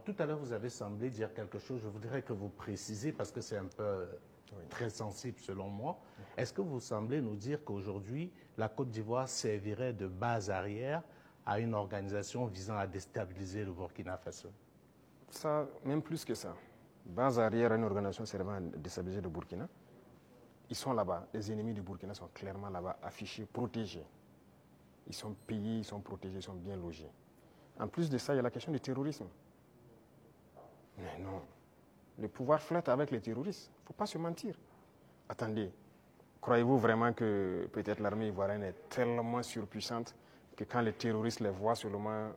Tout à l'heure, vous avez semblé dire quelque chose. Je voudrais que vous précisez parce que c'est un peu très sensible selon moi. Est-ce que vous semblez nous dire qu'aujourd'hui, la Côte d'Ivoire servirait de base arrière à une organisation visant à déstabiliser le Burkina Faso? Ça, même plus que ça. Base arrière à une organisation servant à déstabiliser le Burkina. Ils sont là-bas. Les ennemis du Burkina sont clairement là-bas, affichés, protégés. Ils sont payés, ils sont protégés, ils sont bien logés. En plus de ça, il y a la question du terrorisme. Mais non, le pouvoir flotte avec les terroristes. Il ne faut pas se mentir. Attendez, croyez-vous vraiment que peut-être l'armée ivoirienne est tellement surpuissante que quand les terroristes les voient seulement,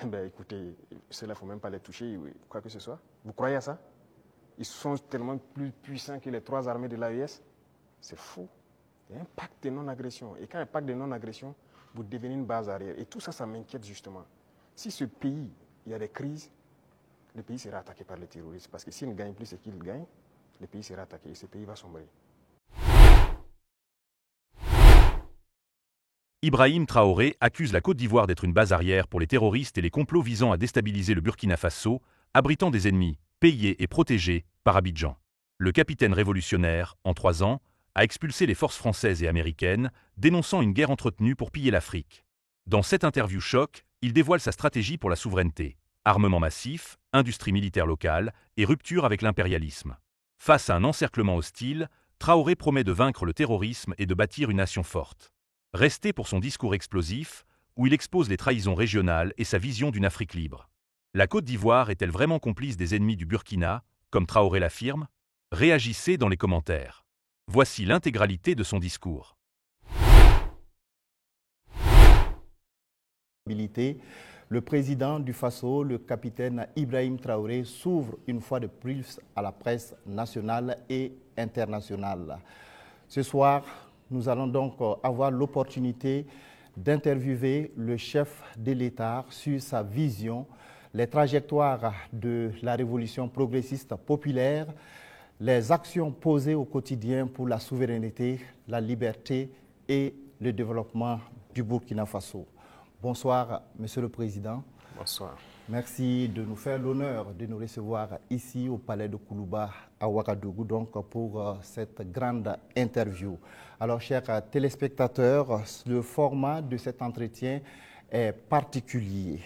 ben écoutez, ceux-là, il ne faut même pas les toucher, quoi que ce soit. Vous croyez à ça? Ils sont tellement plus puissants que les 3 armées de l'AES. C'est fou. Il y a un pacte de non-agression. Et quand il y a un pacte de non-agression, vous devenez une base arrière. Et tout ça, ça m'inquiète justement. Si ce pays, il y a des crises, le pays sera attaqué par les terroristes. Parce que s'ils ne gagnent plus ce qu'ils gagnent, le pays sera attaqué et ce pays va sombrer. Ibrahim Traoré accuse la Côte d'Ivoire d'être une base arrière pour les terroristes et les complots visant à déstabiliser le Burkina Faso, abritant des ennemis, payés et protégés par Abidjan. Le capitaine révolutionnaire, en 3 ans, a expulsé les forces françaises et américaines, dénonçant une guerre entretenue pour piller l'Afrique. Dans cette interview choc, il dévoile sa stratégie pour la souveraineté. Armement massif, industrie militaire locale et rupture avec l'impérialisme. Face à un encerclement hostile, Traoré promet de vaincre le terrorisme et de bâtir une nation forte. Restez pour son discours explosif, où il expose les trahisons régionales et sa vision d'une Afrique libre. La Côte d'Ivoire est-elle vraiment complice des ennemis du Burkina, comme Traoré l'affirme? Réagissez dans les commentaires. Voici l'intégralité de son discours. Le président du Faso, le capitaine Ibrahim Traoré, s'ouvre une fois de plus à la presse nationale et internationale. Ce soir, nous allons donc avoir l'opportunité d'interviewer le chef de l'État sur sa vision, les trajectoires de la révolution progressiste populaire, les actions posées au quotidien pour la souveraineté, la liberté et le développement du Burkina Faso. Bonsoir, Monsieur le Président. Bonsoir. Merci de nous faire l'honneur de nous recevoir ici au Palais de Koulouba à Ouagadougou donc pour cette grande interview. Alors, chers téléspectateurs, le format de cet entretien est particulier.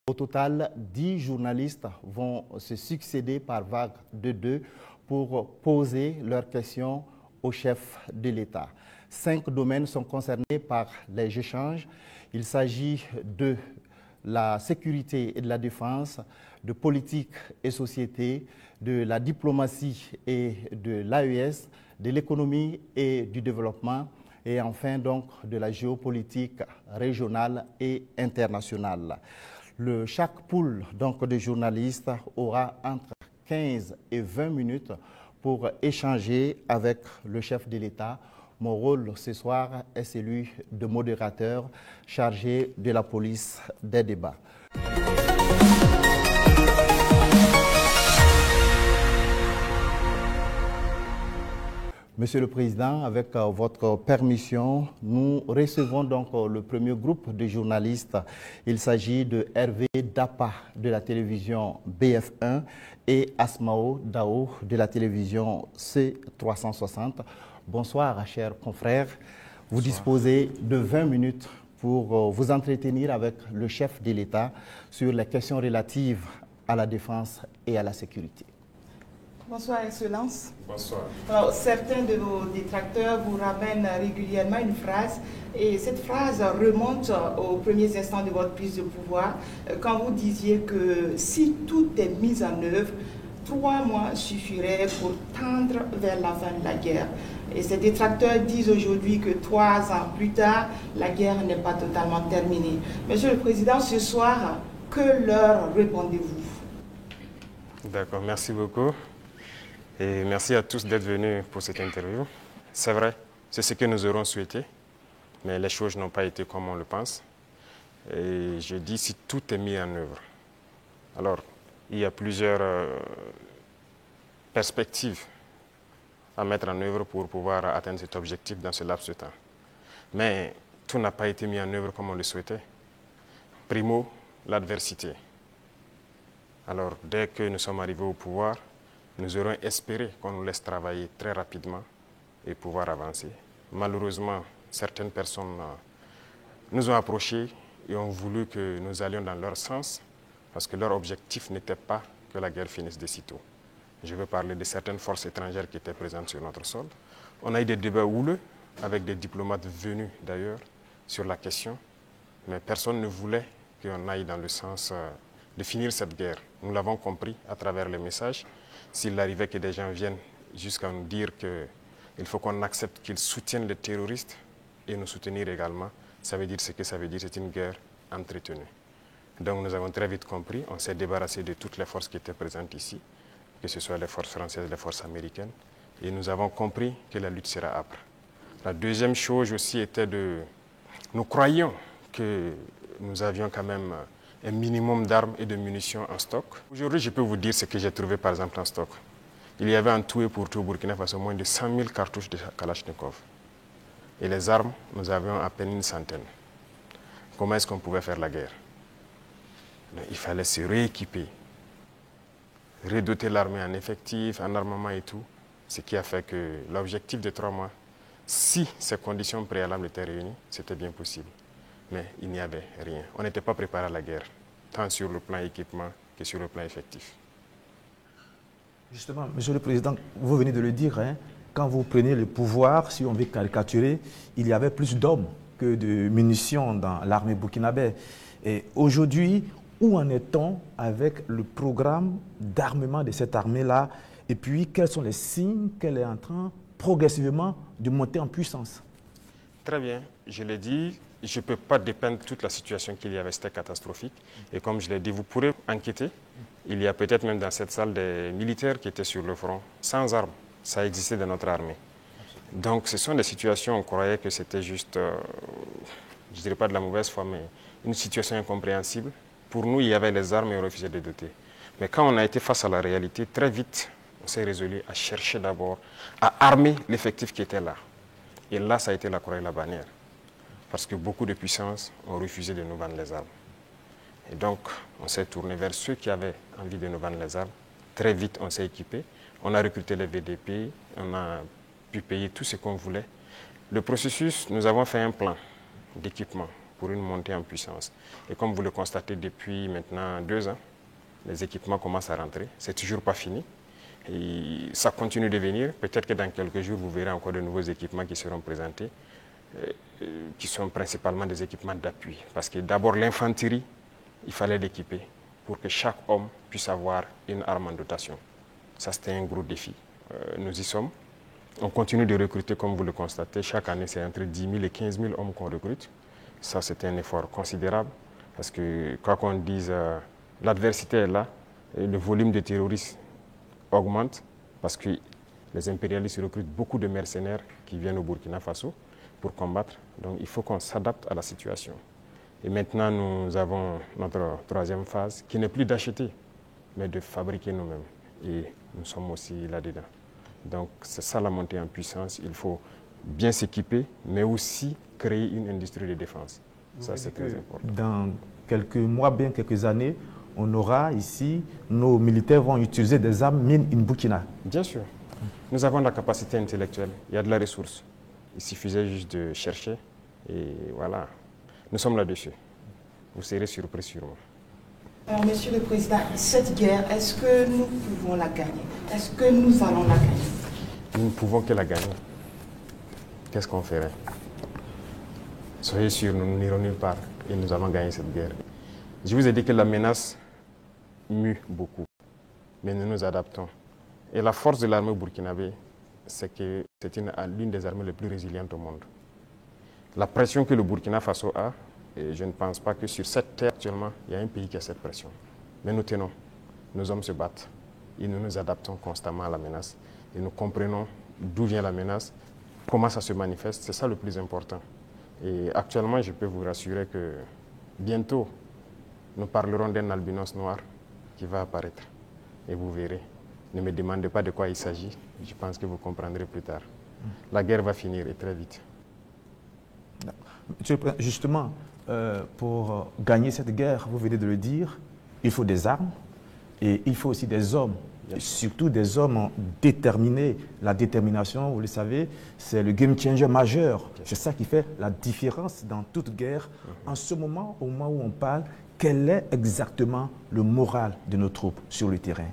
Au total, 10 journalistes vont se succéder par vague de 2 pour poser leurs questions au chef de l'État. 5 domaines sont concernés par les échanges. Il s'agit de la sécurité et de la défense, de politique et société, de la diplomatie et de l'AES, de l'économie et du développement, et enfin donc de la géopolitique régionale et internationale. Chaque pool donc de journalistes aura entre 15 et 20 minutes pour échanger avec le chef de l'État. Mon rôle ce soir est celui de modérateur chargé de la police des débats. Monsieur le Président, avec votre permission, nous recevons donc le premier groupe de journalistes. Il s'agit de Hervé Dapa de la télévision BF1 et Asmao Dao de la télévision C360. Bonsoir, chers confrères. Vous disposez de 20 minutes pour vous entretenir avec le chef de l'État sur les questions relatives à la défense et à la sécurité. Bonsoir, Excellence. Bonsoir. Alors, certains de vos détracteurs vous ramènent régulièrement une phrase, et cette phrase remonte aux premiers instants de votre prise de pouvoir, quand vous disiez que si tout est mis en œuvre, 3 mois suffiraient pour tendre vers la fin de la guerre. Et ces détracteurs disent aujourd'hui que 3 ans plus tard, la guerre n'est pas totalement terminée. Monsieur le Président, ce soir, que leur répondez-vous? D'accord, merci beaucoup. Et merci à tous d'être venus pour cette interview. C'est vrai, c'est ce que nous aurons souhaité, mais les choses n'ont pas été comme on le pense. Et je dis si tout est mis en œuvre. Alors, il y a plusieurs perspectives à mettre en œuvre pour pouvoir atteindre cet objectif dans ce laps de temps. Mais tout n'a pas été mis en œuvre comme on le souhaitait. Primo, l'adversité. Alors, dès que nous sommes arrivés au pouvoir, nous aurions espéré qu'on nous laisse travailler très rapidement et pouvoir avancer. Malheureusement, certaines personnes nous ont approchés et ont voulu que nous allions dans leur sens parce que leur objectif n'était pas que la guerre finisse de sitôt. Je veux parler de certaines forces étrangères qui étaient présentes sur notre sol. On a eu des débats houleux avec des diplomates venus d'ailleurs sur la question, mais personne ne voulait qu'on aille dans le sens de finir cette guerre. Nous l'avons compris à travers les messages. S'il arrivait que des gens viennent jusqu'à nous dire qu'il faut qu'on accepte qu'ils soutiennent les terroristes et nous soutenir également, ça veut dire ce que ça veut dire, c'est une guerre entretenue. Donc nous avons très vite compris, on s'est débarrassé de toutes les forces qui étaient présentes ici, que ce soit les forces françaises, les forces américaines, et nous avons compris que la lutte sera âpre. La deuxième chose aussi était nous croyions que nous avions quand même un minimum d'armes et de munitions en stock. Aujourd'hui, je peux vous dire ce que j'ai trouvé par exemple en stock. Il y avait en tout et pour tout au Burkina Faso moins de 100 000 cartouches de Kalachnikov. Et les armes, nous avions à peine une centaine. Comment est-ce qu'on pouvait faire la guerre? Il fallait se rééquiper, redoter l'armée en effectifs, en armement et tout, ce qui a fait que l'objectif de 3 mois, si ces conditions préalables étaient réunies, c'était bien possible. Mais il n'y avait rien. On n'était pas préparé à la guerre, tant sur le plan équipement que sur le plan effectif. Justement, Monsieur le Président, vous venez de le dire, hein, quand vous prenez le pouvoir, si on veut caricaturer, il y avait plus d'hommes que de munitions dans l'armée burkinabé. Et aujourd'hui, où en est-on avec le programme d'armement de cette armée-là? Et puis, quels sont les signes qu'elle est en train progressivement de monter en puissance? Très bien, je l'ai dit, je ne peux pas dépeindre toute la situation qu'il y avait, c'était catastrophique. Et comme je l'ai dit, vous pourrez enquêter. Il y a peut-être même dans cette salle des militaires qui étaient sur le front, sans armes. Ça existait dans notre armée. Donc ce sont des situations, on croyait que c'était juste, je ne dirais pas de la mauvaise foi, mais une situation incompréhensible. Pour nous, il y avait les armes et on refusait de les doter. Mais quand on a été face à la réalité, très vite, on s'est résolu à chercher d'abord à armer l'effectif qui était là. Et là, ça a été la croix et la bannière. Parce que beaucoup de puissances ont refusé de nous vendre les armes. Et donc, on s'est tourné vers ceux qui avaient envie de nous vendre les armes. Très vite, on s'est équipé. On a recruté les VDP, on a pu payer tout ce qu'on voulait. Le processus, nous avons fait un plan d'équipement pour une montée en puissance. Et comme vous le constatez depuis maintenant 2 ans, les équipements commencent à rentrer. C'est toujours pas fini. Et ça continue de venir. Peut-être que dans quelques jours, vous verrez encore de nouveaux équipements qui seront présentés, qui sont principalement des équipements d'appui. Parce que d'abord, l'infanterie, il fallait l'équiper pour que chaque homme puisse avoir une arme en dotation. Ça, c'était un gros défi. Nous y sommes. On continue de recruter, comme vous le constatez. Chaque année, c'est entre 10 000 et 15 000 hommes qu'on recrute. Ça, c'est un effort considérable. Parce que, quoi qu'on dise, l'adversité est là. Et le volume de terroristes augmente. Parce que les impérialistes recrutent beaucoup de mercenaires qui viennent au Burkina Faso pour combattre. Donc, il faut qu'on s'adapte à la situation. Et maintenant, nous avons notre 3e phase, qui n'est plus d'acheter, mais de fabriquer nous-mêmes. Et nous sommes aussi là-dedans. Donc, c'est ça la montée en puissance. Il faut bien s'équiper, mais aussi créer une industrie de défense. Ça, c'est très important. Dans quelques mois, bien quelques années, on aura ici, nos militaires vont utiliser des armes made in Burkina. Bien sûr. Nous avons la capacité intellectuelle. Il y a de la ressource. Il suffisait juste de chercher. Et voilà. Nous sommes là-dessus. Vous serez surpris sûrement. Alors, Monsieur le Président, cette guerre, est-ce que nous pouvons la gagner? Est-ce que nous allons la gagner? Nous ne pouvons que la gagner. Qu'est-ce qu'on ferait? Soyez sûrs, nous n'irons nulle part et nous allons gagner cette guerre. Je vous ai dit que la menace mue beaucoup, mais nous nous adaptons. Et la force de l'armée burkinabé, c'est que c'est l'une des armées les plus résilientes au monde. La pression que le Burkina Faso a, et je ne pense pas que sur cette terre actuellement, il y a un pays qui a cette pression. Mais nous tenons, nos hommes se battent et nous nous adaptons constamment à la menace. Et nous comprenons d'où vient la menace, comment ça se manifeste, c'est ça le plus important. Et actuellement, je peux vous rassurer que bientôt, nous parlerons d'un albinos noir qui va apparaître. Et vous verrez. Ne me demandez pas de quoi il s'agit, je pense que vous comprendrez plus tard. La guerre va finir et très vite. Justement, pour gagner cette guerre, vous venez de le dire, il faut des armes. Et il faut aussi des hommes, et surtout des hommes déterminés. La détermination, vous le savez, c'est le game changer majeur. C'est ça qui fait la différence dans toute guerre. En ce moment, au moment où on parle, quel est exactement le moral de nos troupes sur le terrain?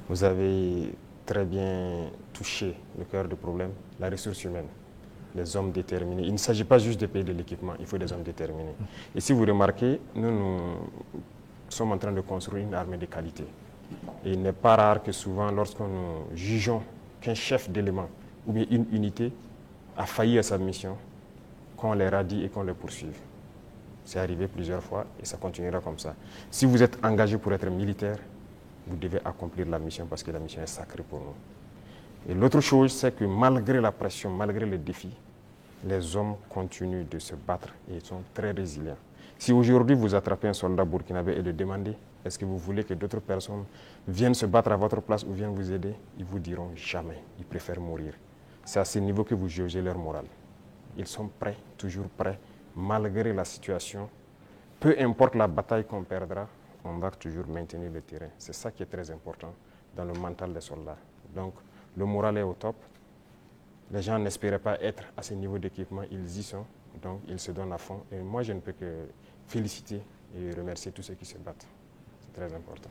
Vous avez très bien touché le cœur du problème, la ressource humaine, les hommes déterminés. Il ne s'agit pas juste de payer de l'équipement, il faut des hommes déterminés. Et si vous remarquez, nous sommes en train de construire une armée de qualité. Et il n'est pas rare que souvent, lorsque nous jugeons qu'un chef d'élément ou bien une unité a failli à sa mission, qu'on les radie et qu'on les poursuive. C'est arrivé plusieurs fois et ça continuera comme ça. Si vous êtes engagé pour être militaire, vous devez accomplir la mission parce que la mission est sacrée pour nous. Et l'autre chose, c'est que malgré la pression, malgré les défis, les hommes continuent de se battre et ils sont très résilients. Si aujourd'hui vous attrapez un soldat burkinabé et le demandez, est-ce que vous voulez que d'autres personnes viennent se battre à votre place ou viennent vous aider? Ils vous diront jamais, ils préfèrent mourir. C'est à ce niveau que vous jugez leur morale. Ils sont prêts, toujours prêts, malgré la situation. Peu importe la bataille qu'on perdra, on va toujours maintenir le terrain. C'est ça qui est très important dans le mental des soldats. Donc, le moral est au top. Les gens n'espéraient pas être à ce niveau d'équipement, ils y sont. Donc, ils se donnent à fond. Et moi, je ne peux que féliciter et remercier tous ceux qui se battent. C'est très important.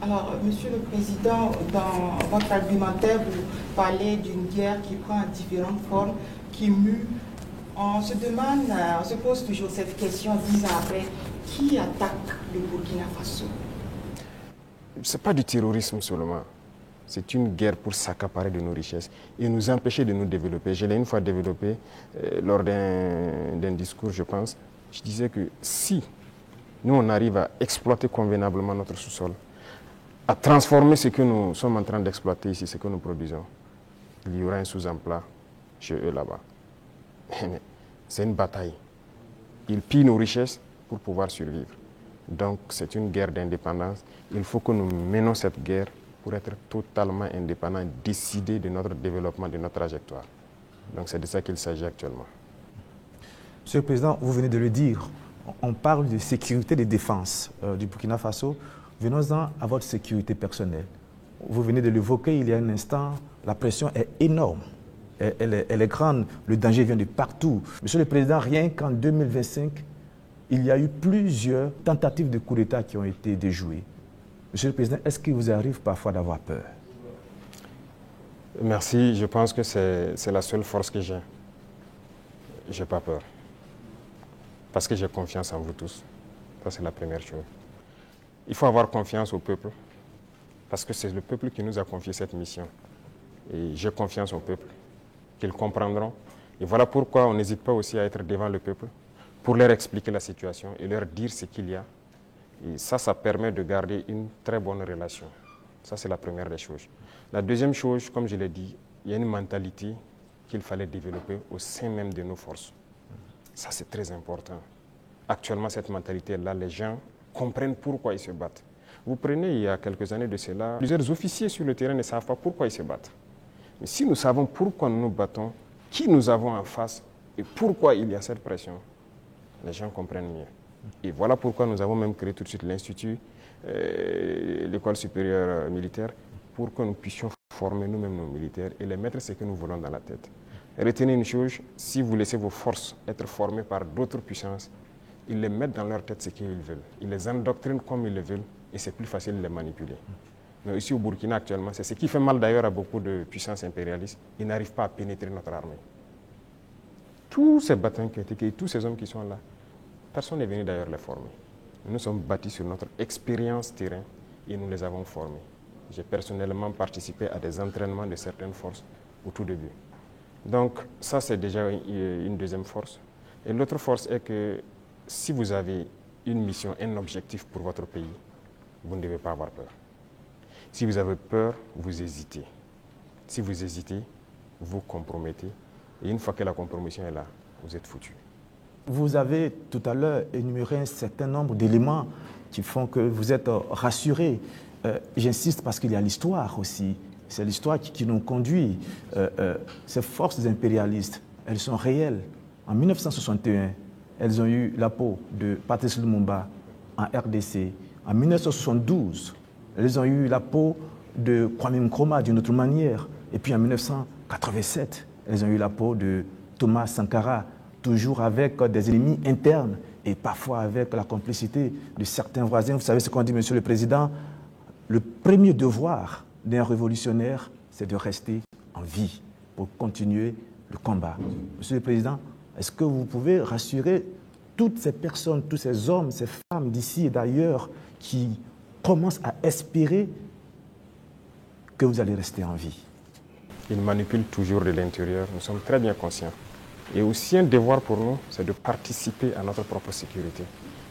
Alors, Monsieur le Président, dans votre argumentaire, vous parlez d'une guerre qui prend différentes formes, qui mue. On se demande, on se pose toujours cette question 10 ans après, qui attaque le Burkina Faso? Ce n'est pas du terrorisme seulement. C'est une guerre pour s'accaparer de nos richesses et nous empêcher de nous développer. Je l'ai une fois développé lors d'un discours, je pense. Je disais que si nous, on arrive à exploiter convenablement notre sous-sol, à transformer ce que nous sommes en train d'exploiter ici, ce que nous produisons, il y aura un sous-emploi chez eux là-bas. Mais c'est une bataille. Ils pillent nos richesses pour pouvoir survivre. Donc c'est une guerre d'indépendance. Il faut que nous menons cette guerre pour être totalement indépendants, décider de notre développement, de notre trajectoire. Donc c'est de ça qu'il s'agit actuellement. Monsieur le Président, vous venez de le dire, on parle de sécurité et de défense du Burkina Faso. Venons-en à votre sécurité personnelle. Vous venez de l'évoquer il y a un instant, la pression est énorme. Elle est grande, le danger vient de partout. Monsieur le Président, rien qu'en 2025, il y a eu plusieurs tentatives de coup d'État qui ont été déjouées. Monsieur le Président, est-ce qu'il vous arrive parfois d'avoir peur? Merci, je pense que c'est la seule force que j'ai. Je n'ai pas peur. Parce que j'ai confiance en vous tous. Ça, c'est la première chose. Il faut avoir confiance au peuple, parce que c'est le peuple qui nous a confié cette mission. Et j'ai confiance au peuple, qu'ils comprendront. Et voilà pourquoi on n'hésite pas aussi à être devant le peuple, pour leur expliquer la situation et leur dire ce qu'il y a. Et ça permet de garder une très bonne relation. Ça, c'est la première des choses. La deuxième chose, comme je l'ai dit, il y a une mentalité qu'il fallait développer au sein même de nos forces. Ça, c'est très important. Actuellement, cette mentalité-là, les gens comprennent pourquoi ils se battent. Vous prenez, il y a quelques années de cela, plusieurs officiers sur le terrain ne savent pas pourquoi ils se battent. Mais si nous savons pourquoi nous nous battons, qui nous avons en face et pourquoi il y a cette pression, les gens comprennent mieux. Et voilà pourquoi nous avons même créé tout de suite l'Institut, l'école supérieure militaire, pour que nous puissions former nous-mêmes nos militaires et les mettre ce que nous voulons dans la tête. Retenez une chose, si vous laissez vos forces être formées par d'autres puissances, ils les mettent dans leur tête ce qu'ils veulent. Ils les endoctrinent comme ils le veulent et c'est plus facile de les manipuler. Mais ici au Burkina actuellement, c'est ce qui fait mal d'ailleurs à beaucoup de puissances impérialistes. Ils n'arrivent pas à pénétrer notre armée. Tous ces bataillons qui ont été créés, tous ces hommes qui sont là, personne n'est venu d'ailleurs les former. Nous sommes bâtis sur notre expérience terrain et nous les avons formés. J'ai personnellement participé à des entraînements de certaines forces au tout début. Donc ça, c'est déjà une deuxième force. Et l'autre force est que si vous avez une mission, un objectif pour votre pays, vous ne devez pas avoir peur. Si vous avez peur, vous hésitez. Si vous hésitez, vous compromettez. Et une fois que la compromission est là, vous êtes foutu. Vous avez tout à l'heure énuméré un certain nombre d'éléments qui font que vous êtes rassuré. J'insiste parce qu'il y a l'histoire aussi. C'est l'histoire qui nous conduit. Ces forces impérialistes, elles sont réelles. En 1961, elles ont eu la peau de Patrice Lumumba en RDC. En 1972, elles ont eu la peau de Kwame Nkrumah d'une autre manière. Et puis en 1987, elles ont eu la peau de Thomas Sankara, toujours avec des ennemis internes et parfois avec la complicité de certains voisins. Vous savez ce qu'on dit, Monsieur le Président, le premier devoir d'un révolutionnaire, c'est de rester en vie pour continuer le combat. Monsieur le Président, est-ce que vous pouvez rassurer toutes ces personnes, tous ces hommes, ces femmes d'ici et d'ailleurs qui commencent à espérer que vous allez rester en vie? Ils manipulent toujours de l'intérieur, nous sommes très bien conscients. Et aussi un devoir pour nous, c'est de participer à notre propre sécurité.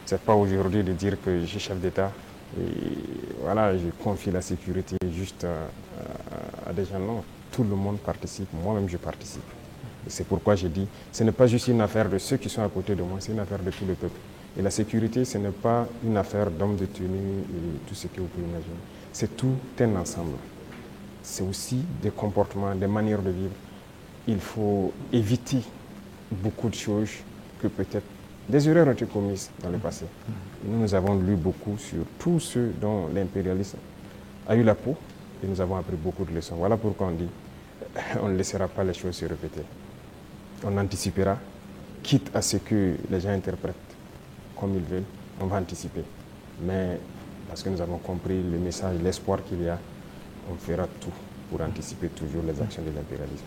Ce n'est pas aujourd'hui de dire que je suis chef d'État et voilà, je confie la sécurité juste à des gens. Non, tout le monde participe, moi-même je participe. Et c'est pourquoi j'ai dit, ce n'est pas juste une affaire de ceux qui sont à côté de moi, c'est une affaire de tout le peuple. Et la sécurité, ce n'est pas une affaire d'hommes de tenue et tout ce que vous pouvez imaginer. C'est tout un ensemble. C'est aussi des comportements, des manières de vivre. Il faut éviter beaucoup de choses que peut-être des erreurs ont été commises dans le passé. Et nous avons lu beaucoup sur tous ceux dont l'impérialisme a eu la peau et nous avons appris beaucoup de leçons. Voilà pourquoi on dit on ne laissera pas les choses se répéter. On anticipera, quitte à ce que les gens interprètent comme ils veulent, on va anticiper. Mais parce que nous avons compris le message, l'espoir qu'il y a, on fera tout pour anticiper toujours les actions de l'impérialisme.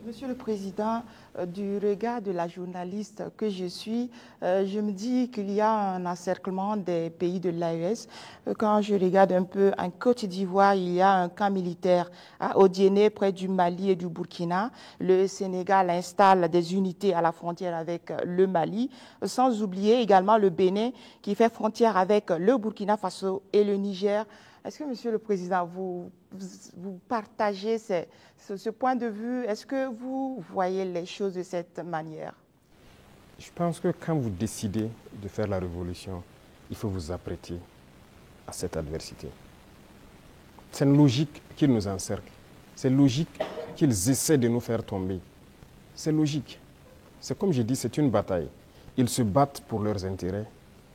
Monsieur le Président, du regard de la journaliste que je suis, je me dis qu'il y a un encerclement des pays de l'AES. Quand je regarde un peu en Côte d'Ivoire, il y a un camp militaire à Odiéné, près du Mali et du Burkina. Le Sénégal installe des unités à la frontière avec le Mali, sans oublier également le Bénin qui fait frontière avec le Burkina Faso et le Niger. Est-ce que, Monsieur le Président, vous partagez ce point de vue? Est-ce que vous voyez les choses de cette manière? Je pense que quand vous décidez de faire la révolution, il faut vous apprêter à cette adversité. C'est une logique qu'ils nous encerclent. C'est logique qu'ils essaient de nous faire tomber. C'est logique. C'est comme je dis, c'est une bataille. Ils se battent pour leurs intérêts.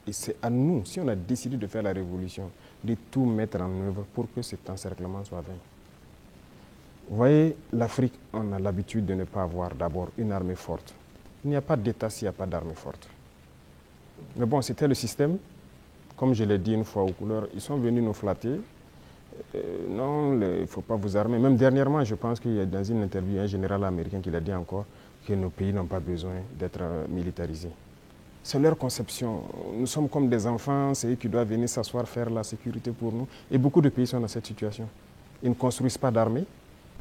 Et c'est à nous, si on a décidé de faire la révolution, de tout mettre en œuvre pour que cet encerclement soit vain. Vous voyez, l'Afrique, on a l'habitude de ne pas avoir d'abord une armée forte. Il n'y a pas d'État s'il n'y a pas d'armée forte. Mais bon, c'était le système. Comme je l'ai dit une fois aux couleurs, ils sont venus nous flatter. Non, il ne faut pas vous armer. Même dernièrement, je pense qu'il y a dans une interview un général américain qui l'a dit encore que nos pays n'ont pas besoin d'être militarisés. C'est leur conception. Nous sommes comme des enfants, c'est eux qui doivent venir s'asseoir, faire la sécurité pour nous. Et beaucoup de pays sont dans cette situation. Ils ne construisent pas d'armée.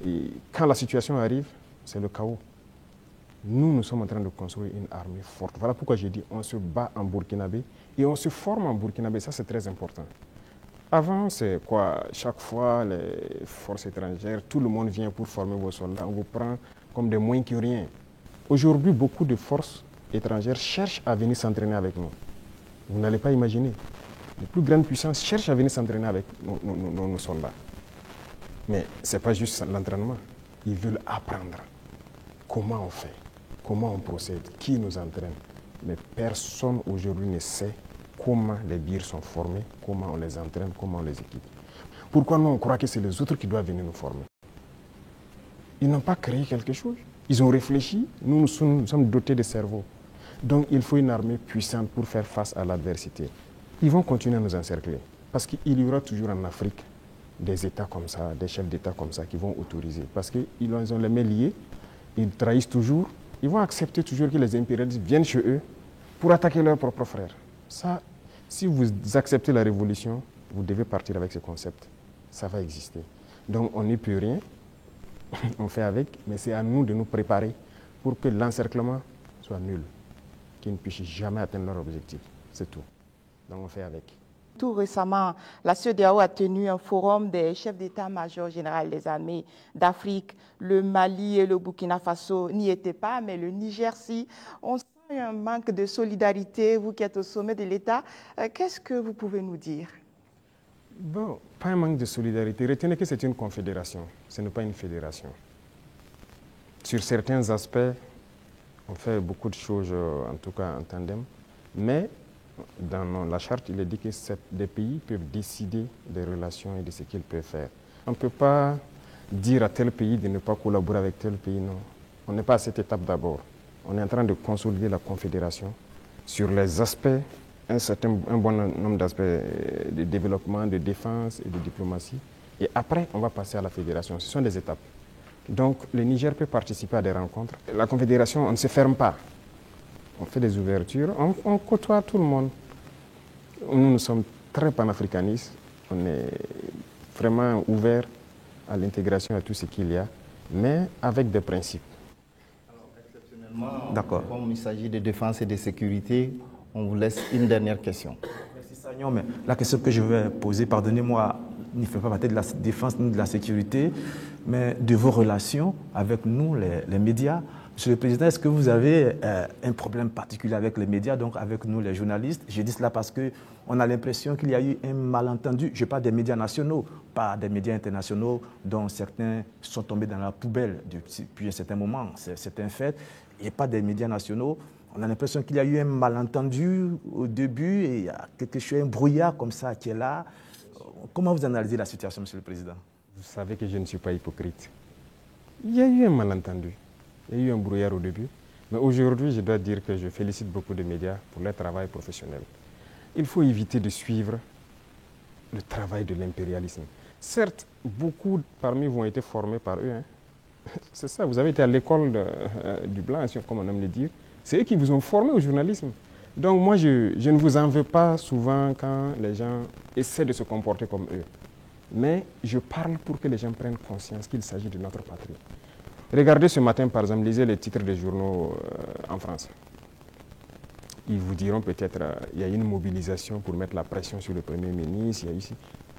Et quand la situation arrive, c'est le chaos. Nous sommes en train de construire une armée forte. Voilà pourquoi j'ai dit on se bat en burkinabé et on se forme en burkinabé. Ça, c'est très important. Avant, c'est quoi? Chaque fois, les forces étrangères, tout le monde vient pour former vos soldats. On vous prend comme des moins que rien. Aujourd'hui, beaucoup de forces étrangères cherchent à venir s'entraîner avec nous. Vous n'allez pas imaginer. Les plus grandes puissances cherchent à venir s'entraîner avec nos soldats. Mais ce n'est pas juste l'entraînement. Ils veulent apprendre comment on fait, comment on procède, qui nous entraîne. Mais personne aujourd'hui ne sait comment les birs sont formés, comment on les entraîne, comment on les équipe. Pourquoi nous on croit que c'est les autres qui doivent venir nous former? Ils n'ont pas créé quelque chose. Ils ont réfléchi, nous sommes dotés de cerveau. Donc il faut une armée puissante pour faire face à l'adversité. Ils vont continuer à nous encercler. Parce qu'il y aura toujours en Afrique des États comme ça, des chefs d'État comme ça qui vont autoriser. Parce qu'ils ont les mains liées, ils trahissent toujours, ils vont accepter toujours que les impérialistes viennent chez eux pour attaquer leurs propres frères. Ça, si vous acceptez la révolution, vous devez partir avec ce concept. Ça va exister. Donc on n'y peut rien, on fait avec, mais c'est à nous de nous préparer pour que l'encerclement soit nul, qu'ils ne puissent jamais atteindre leur objectif. C'est tout. Donc on fait avec. Tout récemment, la CEDEAO a tenu un forum des chefs d'état-major général des armées d'Afrique. Le Mali et le Burkina Faso n'y étaient pas, mais le Niger, si. On sent un manque de solidarité, vous qui êtes au sommet de l'État. Qu'est-ce que vous pouvez nous dire? Bon, pas un manque de solidarité. Retenez que c'est une confédération, ce n'est pas une fédération. Sur certains aspects, on fait beaucoup de choses, en tout cas en tandem, mais dans la charte, il est dit que des pays peuvent décider des relations et de ce qu'ils peuvent faire. On ne peut pas dire à tel pays de ne pas collaborer avec tel pays, non. On n'est pas à cette étape d'abord. On est en train de consolider la confédération sur les aspects, un bon nombre d'aspects de développement, de défense et de diplomatie. Et après, on va passer à la fédération. Ce sont des étapes. Donc, le Niger peut participer à des rencontres. La confédération, on ne se ferme pas. On fait des ouvertures, on côtoie tout le monde. Nous sommes très panafricanistes. On est vraiment ouverts à l'intégration, à tout ce qu'il y a, mais avec des principes. D'accord. Comme il s'agit de défense et de sécurité, on vous laisse une dernière question. Merci Sagnon, mais la question que je vais poser, pardonnez-moi, ne fait pas partie de la défense ni de la sécurité, mais de vos relations avec nous, les médias. Monsieur le Président, est-ce que vous avez un problème particulier avec les médias, donc avec nous, les journalistes? Je dis cela parce qu'on a l'impression qu'il y a eu un malentendu. Je parle des médias nationaux, pas des médias internationaux, dont certains sont tombés dans la poubelle depuis un certain moment. C'est un fait. Et pas des médias nationaux. On a l'impression qu'il y a eu un malentendu au début et il y a quelque chose, un brouillard comme ça qui est là. Comment vous analysez la situation, Monsieur le Président? Vous savez que je ne suis pas hypocrite. Il y a eu un malentendu. Il y a eu un brouillard au début. Mais aujourd'hui, je dois dire que je félicite beaucoup de médias pour leur travail professionnel. Il faut éviter de suivre le travail de l'impérialisme. Certes, beaucoup parmi vous ont été formés par eux. Hein. C'est ça, vous avez été à l'école du blanc, comme on aime le dire. C'est eux qui vous ont formé au journalisme. Donc moi, je ne vous en veux pas souvent quand les gens essaient de se comporter comme eux. Mais je parle pour que les gens prennent conscience qu'il s'agit de notre patrie. Regardez ce matin, par exemple, lisez les titres des journaux en France. Ils vous diront peut-être qu'il y a une mobilisation pour mettre la pression sur le Premier ministre.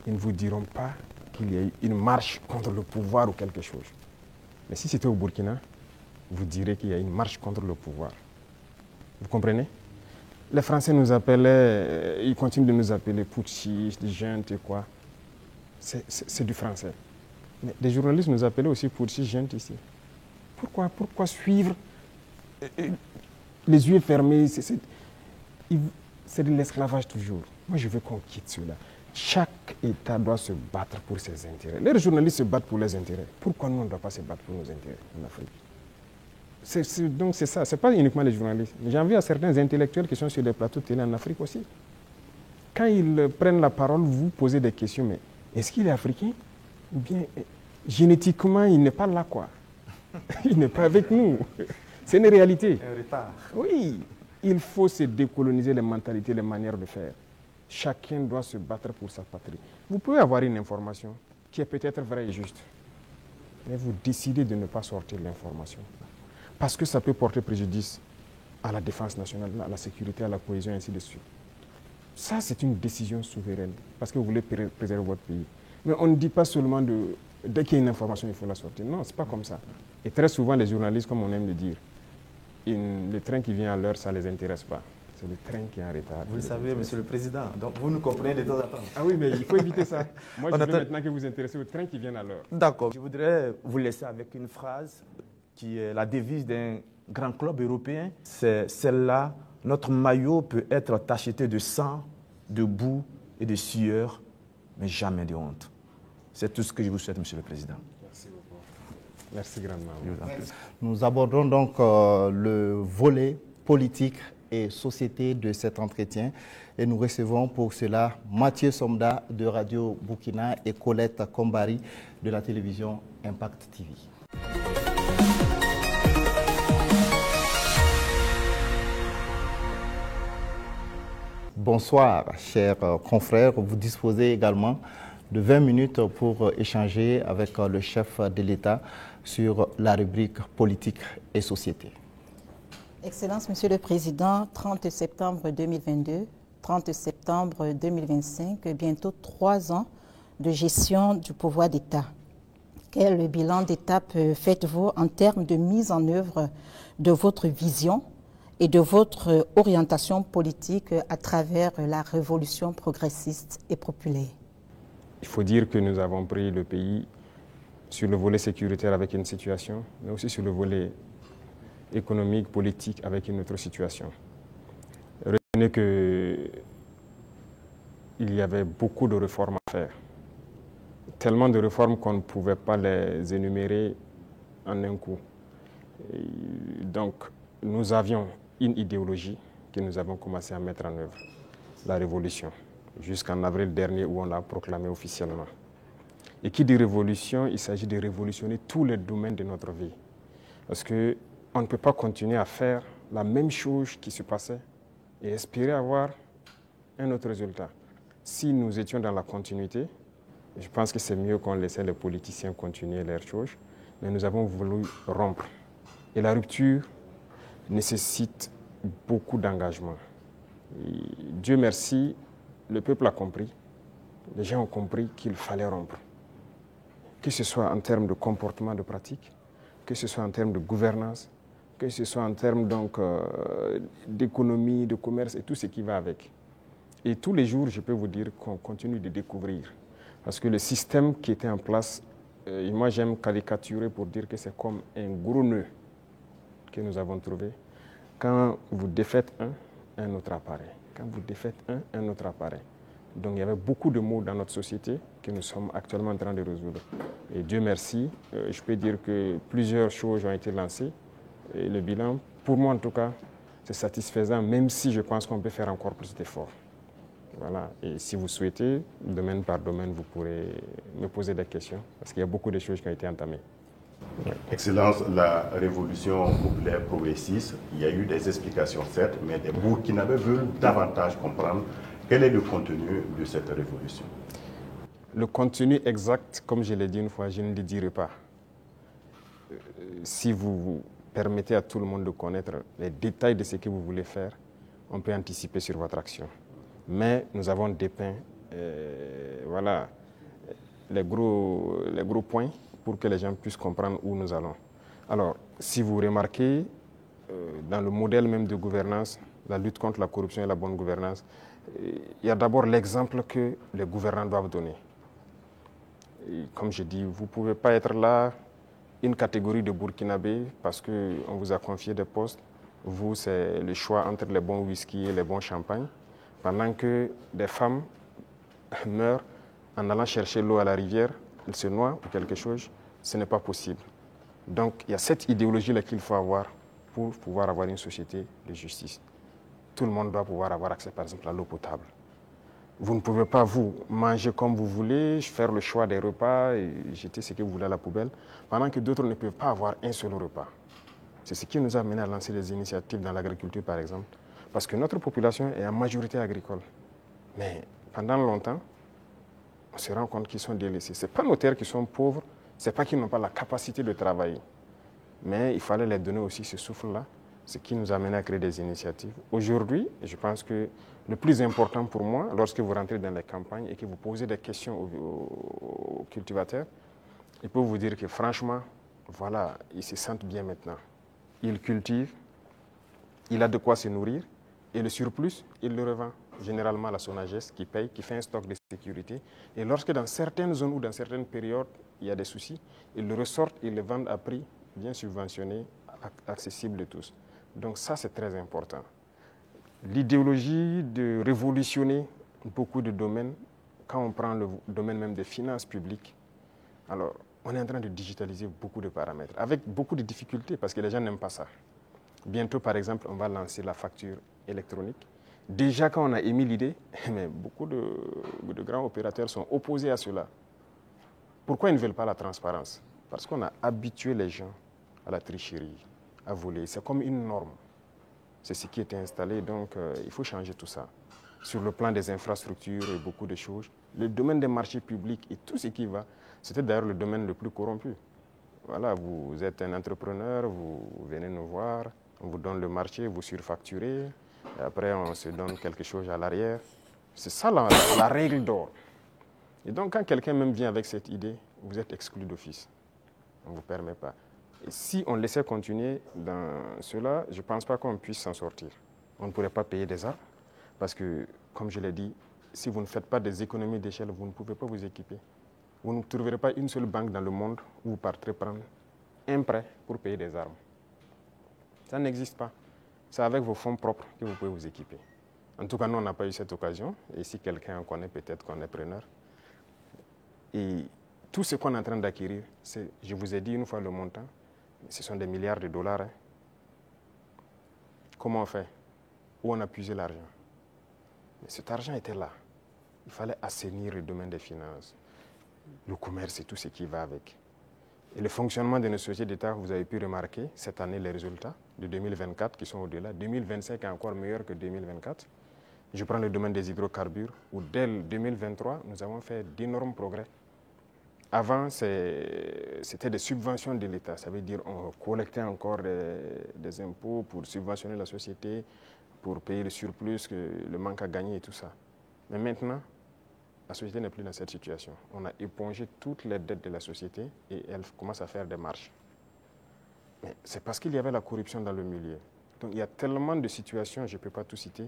Ils ne vous diront pas qu'il y a eu une marche contre le pouvoir ou quelque chose. Mais si c'était au Burkina, vous direz qu'il y a une marche contre le pouvoir. Vous comprenez? Les Français nous appelaient, ils continuent de nous appeler putschistes, juntes et quoi. C'est du français. Mais des journalistes nous appelaient aussi putschistes, juntes ici. Pourquoi suivre les yeux fermés? C'est de l'esclavage toujours. Moi, je veux qu'on quitte cela. Chaque État doit se battre pour ses intérêts. Les journalistes se battent pour leurs intérêts. Pourquoi nous, on ne doit pas se battre pour nos intérêts en Afrique? Donc c'est ça, ce n'est pas uniquement les journalistes. Mais j'en viens à certains intellectuels qui sont sur les plateaux de télé en Afrique aussi. Quand ils prennent la parole, vous posez des questions, mais est-ce qu'il est africain? Ou bien, génétiquement, il n'est pas là, quoi. Il n'est pas avec nous. C'est une réalité. Un retard. Oui, il faut se décoloniser les mentalités, les manières de faire. Chacun doit se battre pour sa patrie. Vous pouvez avoir une information qui est peut-être vraie et juste, mais vous décidez de ne pas sortir l'information. Parce que ça peut porter préjudice à la défense nationale, à la sécurité, à la cohésion, et ainsi de suite. Ça, c'est une décision souveraine, parce que vous voulez préserver votre pays. Mais on ne dit pas seulement dès qu'il y a une information, il faut la sortir. Non, ce n'est pas comme ça. Et très souvent, les journalistes, comme on aime le dire, le train qui vient à l'heure, ça ne les intéresse pas. C'est le train qui est en retard. Vous le savez, Monsieur le Président, donc vous nous comprenez de temps en temps. Ah oui, mais il faut éviter ça. Moi, je veux maintenant que vous vous intéressez au train qui vient à l'heure. D'accord. Je voudrais vous laisser avec une phrase qui est la devise d'un grand club européen. C'est celle-là: notre maillot peut être tacheté de sang, de boue et de sueur, mais jamais de honte. C'est tout ce que je vous souhaite, Monsieur le Président. Merci beaucoup. Merci grandement. Nous abordons donc le volet politique et société de cet entretien et nous recevons pour cela Mathieu Somda de Radio Burkina et Colette Kombari de la télévision Impact TV. Bonsoir, chers confrères. Vous disposez également de 20 minutes pour échanger avec le chef de l'État sur la rubrique politique et société. Excellence, Monsieur le Président, 30 septembre 2022, 30 septembre 2025, bientôt 3 ans de gestion du pouvoir d'État. Quel bilan d'étape faites-vous en termes de mise en œuvre de votre vision et de votre orientation politique à travers la révolution progressiste et populaire? Il faut dire que nous avons pris le pays sur le volet sécuritaire avec une situation, mais aussi sur le volet économique, politique avec une autre situation. Retenez n'est qu'il y avait beaucoup de réformes à faire. Tellement de réformes qu'on ne pouvait pas les énumérer en un coup. Et donc, nous avions une idéologie que nous avons commencé à mettre en œuvre, la révolution, jusqu'en avril dernier où on l'a proclamée officiellement. Et qui dit révolution, il s'agit de révolutionner tous les domaines de notre vie. Parce qu'on ne peut pas continuer à faire la même chose qui se passait et espérer avoir un autre résultat. Si nous étions dans la continuité, je pense que c'est mieux qu'on laissait les politiciens continuer leurs choses, mais nous avons voulu rompre. Et la rupture nécessite beaucoup d'engagement. Dieu merci, le peuple a compris, les gens ont compris qu'il fallait rompre. Que ce soit en termes de comportement, de pratique, que ce soit en termes de gouvernance, que ce soit en termes d'économie, de commerce et tout ce qui va avec. Et tous les jours, je peux vous dire qu'on continue de découvrir. Parce que le système qui était en place, moi j'aime caricaturer pour dire que c'est comme un gros nœud que nous avons trouvé. Quand vous défaites un autre apparaît. Quand vous défaites un autre apparaît. Donc il y avait beaucoup de maux dans notre société que nous sommes actuellement en train de résoudre. Et Dieu merci, je peux dire que plusieurs choses ont été lancées. Et le bilan, pour moi en tout cas, c'est satisfaisant, même si je pense qu'on peut faire encore plus d'efforts. Voilà. Et si vous souhaitez, domaine par domaine, vous pourrez me poser des questions, parce qu'il y a beaucoup de choses qui ont été entamées. Oui. Excellence, la révolution populaire progressiste, il y a eu des explications certes, mais les Burkinabés veulent davantage comprendre quel est le contenu de cette révolution. Le contenu exact, comme je l'ai dit une fois, je ne le dirai pas. Si vous permettez à tout le monde de connaître les détails de ce que vous voulez faire, on peut anticiper sur votre action. Mais nous avons dépeint voilà, les gros points pour que les gens puissent comprendre où nous allons. Alors, si vous remarquez, dans le modèle même de gouvernance, la lutte contre la corruption et la bonne gouvernance, il y a d'abord l'exemple que les gouvernants doivent donner. Et comme je dis, vous ne pouvez pas être là, une catégorie de Burkinabés, parce qu'on vous a confié des postes. Vous, c'est le choix entre les bons whisky et les bons champagnes. Pendant que des femmes meurent en allant chercher l'eau à la rivière, elles se noient ou quelque chose, ce n'est pas possible. Donc il y a cette idéologie-là qu'il faut avoir pour pouvoir avoir une société de justice. Tout le monde doit pouvoir avoir accès, par exemple, à l'eau potable. Vous ne pouvez pas, vous, manger comme vous voulez, faire le choix des repas et jeter ce que vous voulez à la poubelle, pendant que d'autres ne peuvent pas avoir un seul repas. C'est ce qui nous a amené à lancer des initiatives dans l'agriculture, par exemple. Parce que notre population est en majorité agricole. Mais pendant longtemps, on se rend compte qu'ils sont délaissés. Ce n'est pas nos terres qui sont pauvres, ce n'est pas qu'ils n'ont pas la capacité de travailler. Mais il fallait les donner aussi ce souffle-là, ce qui nous a amené à créer des initiatives. Aujourd'hui, je pense que le plus important pour moi, lorsque vous rentrez dans les campagnes et que vous posez des questions aux cultivateurs, ils peuvent vous dire que franchement, voilà, ils se sentent bien maintenant. Ils cultivent, il a de quoi se nourrir, et le surplus, il le revend généralement à la SONAGES qui paye, qui fait un stock de sécurité. Et lorsque dans certaines zones ou dans certaines périodes, il y a des soucis, ils le ressortent et le vendent à prix bien subventionné, accessible de tous. Donc ça, c'est très important. L'idéologie de révolutionner beaucoup de domaines, quand on prend le domaine même des finances publiques, alors on est en train de digitaliser beaucoup de paramètres, avec beaucoup de difficultés, parce que les gens n'aiment pas ça. Bientôt, par exemple, on va lancer la facture électronique. Déjà, quand on a émis l'idée, mais beaucoup de grands opérateurs sont opposés à cela. Pourquoi ils ne veulent pas la transparence? Parce qu'on a habitué les gens à la tricherie, à voler. C'est comme une norme. C'est ce qui était installé, donc il faut changer tout ça. Sur le plan des infrastructures et beaucoup de choses, le domaine des marchés publics et tout ce qui va, c'était d'ailleurs le domaine le plus corrompu. Voilà, vous êtes un entrepreneur, vous venez nous voir, on vous donne le marché, vous surfacturez, et après on se donne quelque chose à l'arrière. C'est ça la règle d'or. Et donc quand quelqu'un même vient avec cette idée, vous êtes exclu d'office. On ne vous permet pas. Et si on laissait continuer dans cela, je ne pense pas qu'on puisse s'en sortir. On ne pourrait pas payer des armes, parce que, comme je l'ai dit, si vous ne faites pas des économies d'échelle, vous ne pouvez pas vous équiper. Vous ne trouverez pas une seule banque dans le monde où vous partirez prendre un prêt pour payer des armes. Ça n'existe pas. C'est avec vos fonds propres que vous pouvez vous équiper. En tout cas, nous, on n'a pas eu cette occasion. Et si quelqu'un en connaît, peut-être qu'on est preneur. Et tout ce qu'on est en train d'acquérir, je vous ai dit une fois le montant, ce sont des milliards de dollars. Hein. Comment on fait? Où on a puisé l'argent? Mais cet argent était là. Il fallait assainir le domaine des finances, le commerce et tout ce qui va avec. Et le fonctionnement de nos sociétés d'État, vous avez pu remarquer cette année les résultats de 2024 qui sont au-delà. 2025 est encore meilleur que 2024. Je prends le domaine des hydrocarbures où dès 2023, nous avons fait d'énormes progrès. Avant, c'était des subventions de l'État. Ça veut dire qu'on collectait encore des impôts pour subventionner la société, pour payer le surplus, le manque à gagner et tout ça. Mais maintenant, la société n'est plus dans cette situation. On a épongé toutes les dettes de la société et elle commence à faire des marches. Mais c'est parce qu'il y avait la corruption dans le milieu. Donc il y a tellement de situations, je ne peux pas tout citer.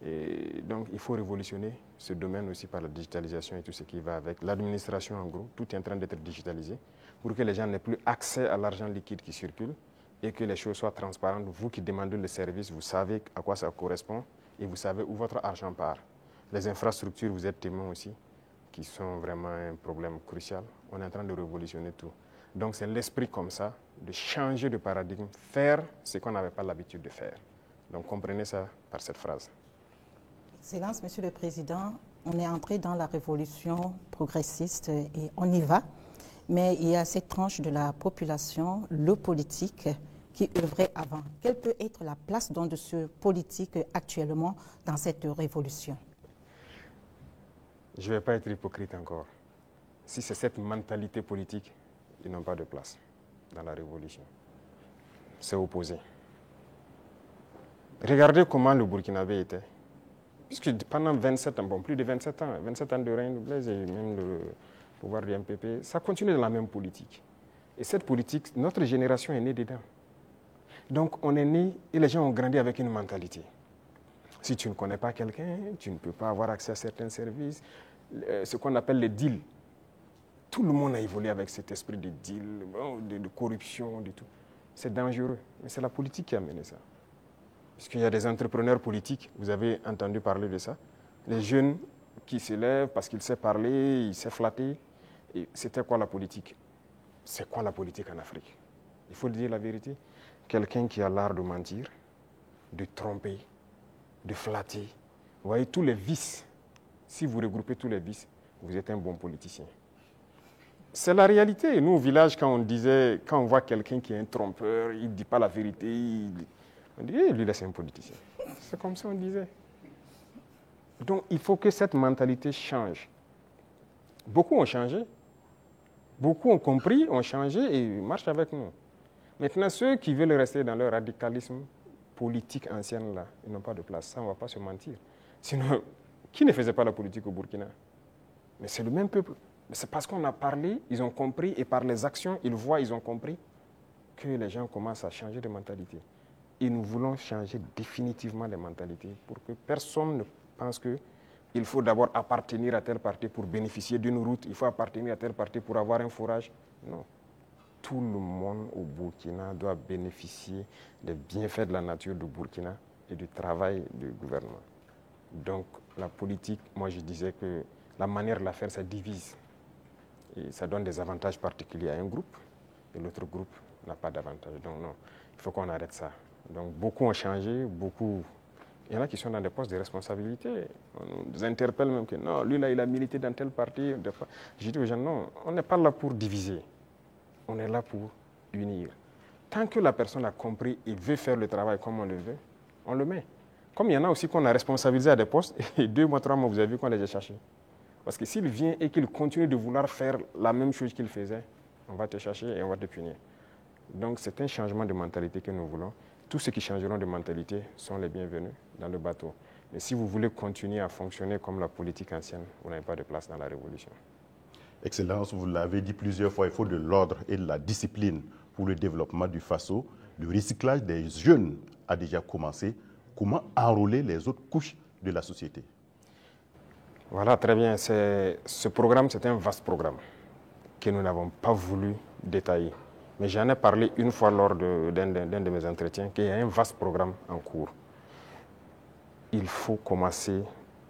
Et donc il faut révolutionner ce domaine aussi par la digitalisation et tout ce qui va avec. L'administration en gros, tout est en train d'être digitalisé pour que les gens n'aient plus accès à l'argent liquide qui circule et que les choses soient transparentes. Vous qui demandez le service, vous savez à quoi ça correspond et vous savez où votre argent part. Les infrastructures, vous êtes témoins aussi, qui sont vraiment un problème crucial. On est en train de révolutionner tout. Donc c'est l'esprit comme ça, de changer de paradigme, faire ce qu'on n'avait pas l'habitude de faire. Donc comprenez ça par cette phrase. Excellence, Monsieur le Président, on est entré dans la révolution progressiste et on y va. Mais il y a cette tranche de la population, le politique, qui œuvrait avant. Quelle peut être la place donc de ce politique actuellement dans cette révolution? Je ne vais pas être hypocrite encore. Si c'est cette mentalité politique, ils n'ont pas de place dans la révolution. C'est opposé. Regardez comment le Burkinabé était. Puisque pendant 27 ans, bon, plus de 27 ans de règne de Blaise et même le pouvoir du MPP, ça continue dans la même politique. Et cette politique, notre génération est née dedans. Donc on est né et les gens ont grandi avec une mentalité. Si tu ne connais pas quelqu'un, tu ne peux pas avoir accès à certains services. Ce qu'on appelle les deals. Tout le monde a évolué avec cet esprit de deal, de corruption, de tout. C'est dangereux, mais c'est la politique qui a mené ça. Parce qu'il y a des entrepreneurs politiques, vous avez entendu parler de ça. Les jeunes qui se lèvent parce qu'ils savent parler, ils savent flatter. Et c'était quoi la politique? C'est quoi la politique en Afrique? Il faut dire la vérité. Quelqu'un qui a l'art de mentir, de tromper, de flatter. Vous voyez tous les vices. Si vous regroupez tous les vices, vous êtes un bon politicien. C'est la réalité. Nous, au village, quand on voit quelqu'un qui est un trompeur, il ne dit pas la vérité, on dit, lui, là, c'est un politicien. C'est comme ça on disait. Donc, il faut que cette mentalité change. Beaucoup ont changé. Beaucoup ont compris, ont changé et marchent avec nous. Maintenant, ceux qui veulent rester dans leur radicalisme politique ancienne, là, ils n'ont pas de place. Ça, on ne va pas se mentir. Sinon, qui ne faisait pas la politique au Burkina? Mais c'est le même peuple. Mais c'est parce qu'on a parlé, ils ont compris, et par les actions, ils voient, ils ont compris, que les gens commencent à changer de mentalité. Et nous voulons changer définitivement les mentalités pour que personne ne pense qu'il faut d'abord appartenir à tel parti pour bénéficier d'une route, il faut appartenir à tel parti pour avoir un forage. Non. Tout le monde au Burkina doit bénéficier des bienfaits de la nature du Burkina et du travail du gouvernement. Donc la politique, moi je disais que la manière de la faire, ça divise. Et ça donne des avantages particuliers à un groupe et l'autre groupe n'a pas d'avantage. Donc non, il faut qu'on arrête ça. Donc beaucoup ont changé, beaucoup. Il y en a qui sont dans des postes de responsabilité. On nous interpelle même que non, lui là, il a milité dans tel parti. Je dis aux gens, non, on n'est pas là pour diviser. On est là pour unir. Tant que la personne a compris et veut faire le travail comme on le veut, on le met. Comme il y en a aussi qu'on a responsabilisé à des postes, et 2 mois, 3 mois, vous avez vu qu'on les a cherchés. Parce que s'il vient et qu'il continue de vouloir faire la même chose qu'il faisait, on va te chercher et on va te punir. Donc c'est un changement de mentalité que nous voulons. Tous ceux qui changeront de mentalité sont les bienvenus dans le bateau. Mais si vous voulez continuer à fonctionner comme la politique ancienne, vous n'avez pas de place dans la révolution. Excellence, vous l'avez dit plusieurs fois, il faut de l'ordre et de la discipline pour le développement du FASO. Le recyclage des jeunes a déjà commencé. Comment enrôler les autres couches de la société? Voilà, très bien. Ce programme, c'est un vaste programme que nous n'avons pas voulu détailler. Mais j'en ai parlé une fois lors d'un de mes entretiens, qu'il y a un vaste programme en cours. il faut commencer.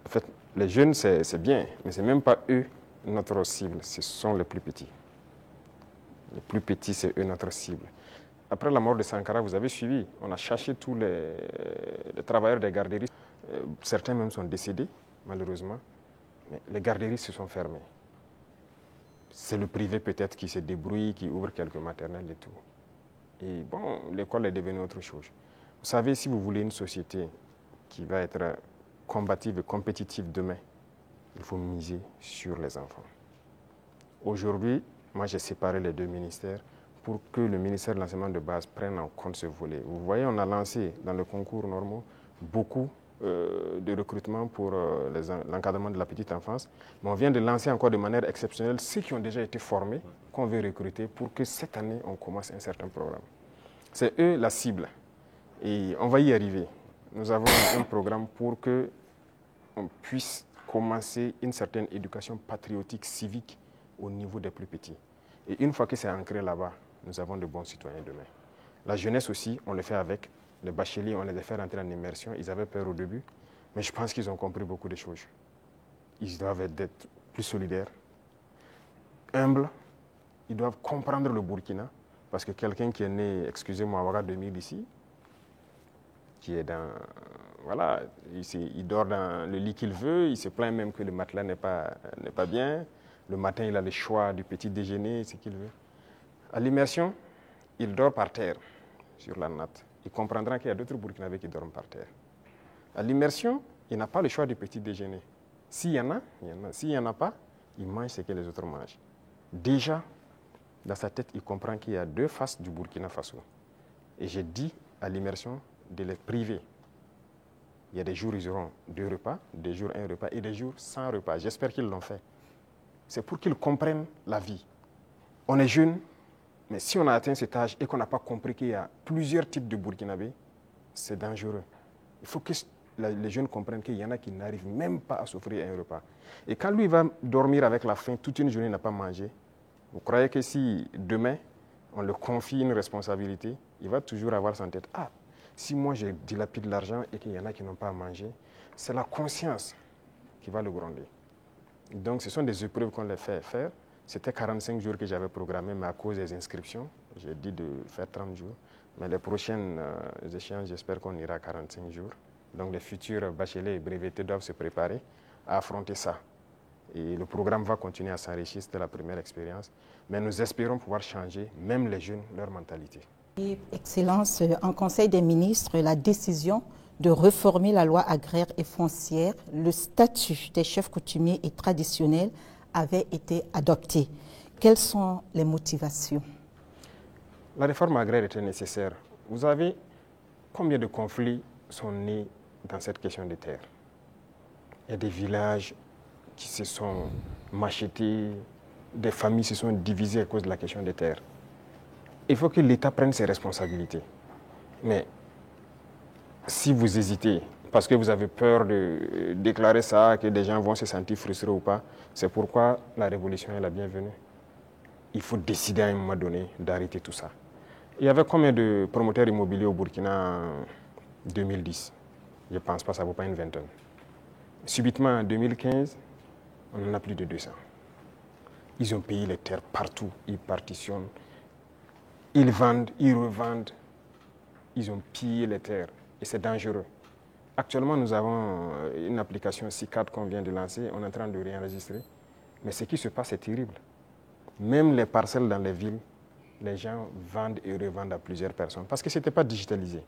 En fait, les jeunes, c'est bien, mais ce n'est même pas eux notre cible, ce sont les plus petits. Les plus petits, c'est eux notre cible. Après la mort de Sankara, vous avez suivi, on a cherché tous les travailleurs des garderies. Certains même sont décédés, malheureusement, mais les garderies se sont fermées. C'est le privé peut-être qui se débrouille, qui ouvre quelques maternelles et tout. Et bon, l'école est devenue autre chose. Vous savez, si vous voulez une société qui va être combative et compétitive demain, il faut miser sur les enfants. Aujourd'hui, moi j'ai séparé les deux ministères pour que le ministère de l'enseignement de base prenne en compte ce volet. Vous voyez, on a lancé dans le concours normaux beaucoup de recrutement pour l'encadrement de la petite enfance, mais on vient de lancer encore de manière exceptionnelle ceux qui ont déjà été formés, qu'on veut recruter pour que cette année on commence un certain programme. C'est eux la cible et on va y arriver. Nous avons un programme pour que on puisse commencer une certaine éducation patriotique, civique au niveau des plus petits. Et une fois que c'est ancré là-bas, nous avons de bons citoyens demain. La jeunesse aussi, on le fait avec. Les bacheliers, on les a fait rentrer en immersion. Ils avaient peur au début, mais je pense qu'ils ont compris beaucoup de choses. Ils doivent être plus solidaires, humbles. Ils doivent comprendre le Burkina, parce que quelqu'un qui est né, excusez-moi, à Ouaga 2000 ici, qui est dans... Voilà, il dort dans le lit qu'il veut, il se plaint même que le matelas n'est pas bien. Le matin, il a le choix du petit déjeuner, ce qu'il veut. À l'immersion, il dort par terre, sur la natte. Il comprendra qu'il y a d'autres Burkinabés qui dorment par terre. À l'immersion, il n'a pas le choix du petit déjeuner. S'il y en a, il y en a. S'il n'y en a pas, il mange ce que les autres mangent. Déjà, dans sa tête, il comprend qu'il y a deux faces du Burkina Faso. Et j'ai dit à l'immersion de les priver. Il y a des jours où ils auront 2 repas, des jours 1 repas et des jours sans repas. J'espère qu'ils l'ont fait. C'est pour qu'ils comprennent la vie. On est jeunes, mais si on a atteint cet âge et qu'on n'a pas compris qu'il y a plusieurs types de Burkinabés, c'est dangereux. Il faut que les jeunes comprennent qu'il y en a qui n'arrivent même pas à s'offrir un repas. Et quand lui va dormir avec la faim, toute une journée, il n'a pas mangé, vous croyez que si demain, on le confie une responsabilité, il va toujours avoir en tête, ah, si moi je dilapide l'argent et qu'il y en a qui n'ont pas à manger, c'est la conscience qui va le gronder. Donc ce sont des épreuves qu'on les fait faire. C'était 45 jours que j'avais programmé, mais à cause des inscriptions, j'ai dit de faire 30 jours. Mais les prochaines échéances, j'espère qu'on ira à 45 jours. Donc les futurs bacheliers et brevetés doivent se préparer à affronter ça. Et le programme va continuer à s'enrichir, c'était la première expérience. Mais nous espérons pouvoir changer, même les jeunes, leur mentalité. Excellence, en Conseil des ministres, la décision de réformer la loi agraire et foncière, le statut des chefs coutumiers et traditionnels avait été adopté. Quelles sont les motivations? La réforme agraire était nécessaire. Vous savez combien de conflits sont nés dans cette question des terres? Il y a des villages qui se sont machetés, des familles se sont divisées à cause de la question des terres. Il faut que l'État prenne ses responsabilités. Mais si vous hésitez, parce que vous avez peur de déclarer ça, que des gens vont se sentir frustrés ou pas, c'est pourquoi la révolution est la bienvenue. Il faut décider à un moment donné d'arrêter tout ça. Il y avait combien de promoteurs immobiliers au Burkina en 2010? Je ne pense pas, ça ne vaut pas une vingtaine. Subitement, en 2015, on en a plus de 200. Ils ont payé les terres partout, ils partitionnent, ils vendent, ils revendent, ils ont pillé les terres et c'est dangereux. Actuellement, nous avons une application SICAD qu'on vient de lancer, on est en train de réenregistrer, mais ce qui se passe est terrible. Même les parcelles dans les villes, les gens vendent et revendent à plusieurs personnes parce que ce n'était pas digitalisé.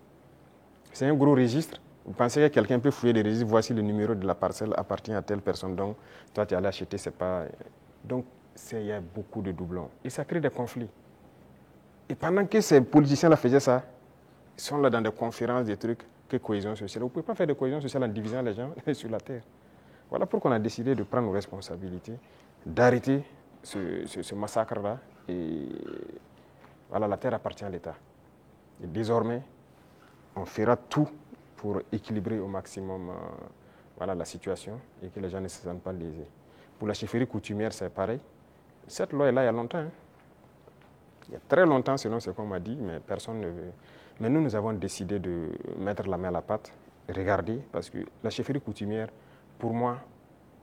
C'est un gros registre. Vous pensez que quelqu'un peut fouiller des registres, voici le numéro de la parcelle appartient à telle personne, donc toi tu es allé acheter, c'est pas... Donc il y a beaucoup de doublons et ça crée des conflits. Et pendant que ces politiciens-là faisaient ça, ils sont là dans des conférences, des trucs, que cohésion sociale. Vous ne pouvez pas faire de cohésion sociale en divisant les gens sur la terre. Voilà pourquoi on a décidé de prendre nos responsabilités, d'arrêter ce massacre-là. Et voilà, la terre appartient à l'État. Et désormais, on fera tout pour équilibrer au maximum voilà, la situation et que les gens ne se sentent pas lésés. Pour la chefferie coutumière, c'est pareil. Cette loi est là il y a longtemps. Hein. Il y a très longtemps, selon ce qu'on m'a dit, mais personne ne veut. Mais nous avons décidé de mettre la main à la pâte regarder, parce que la chefferie coutumière, pour moi,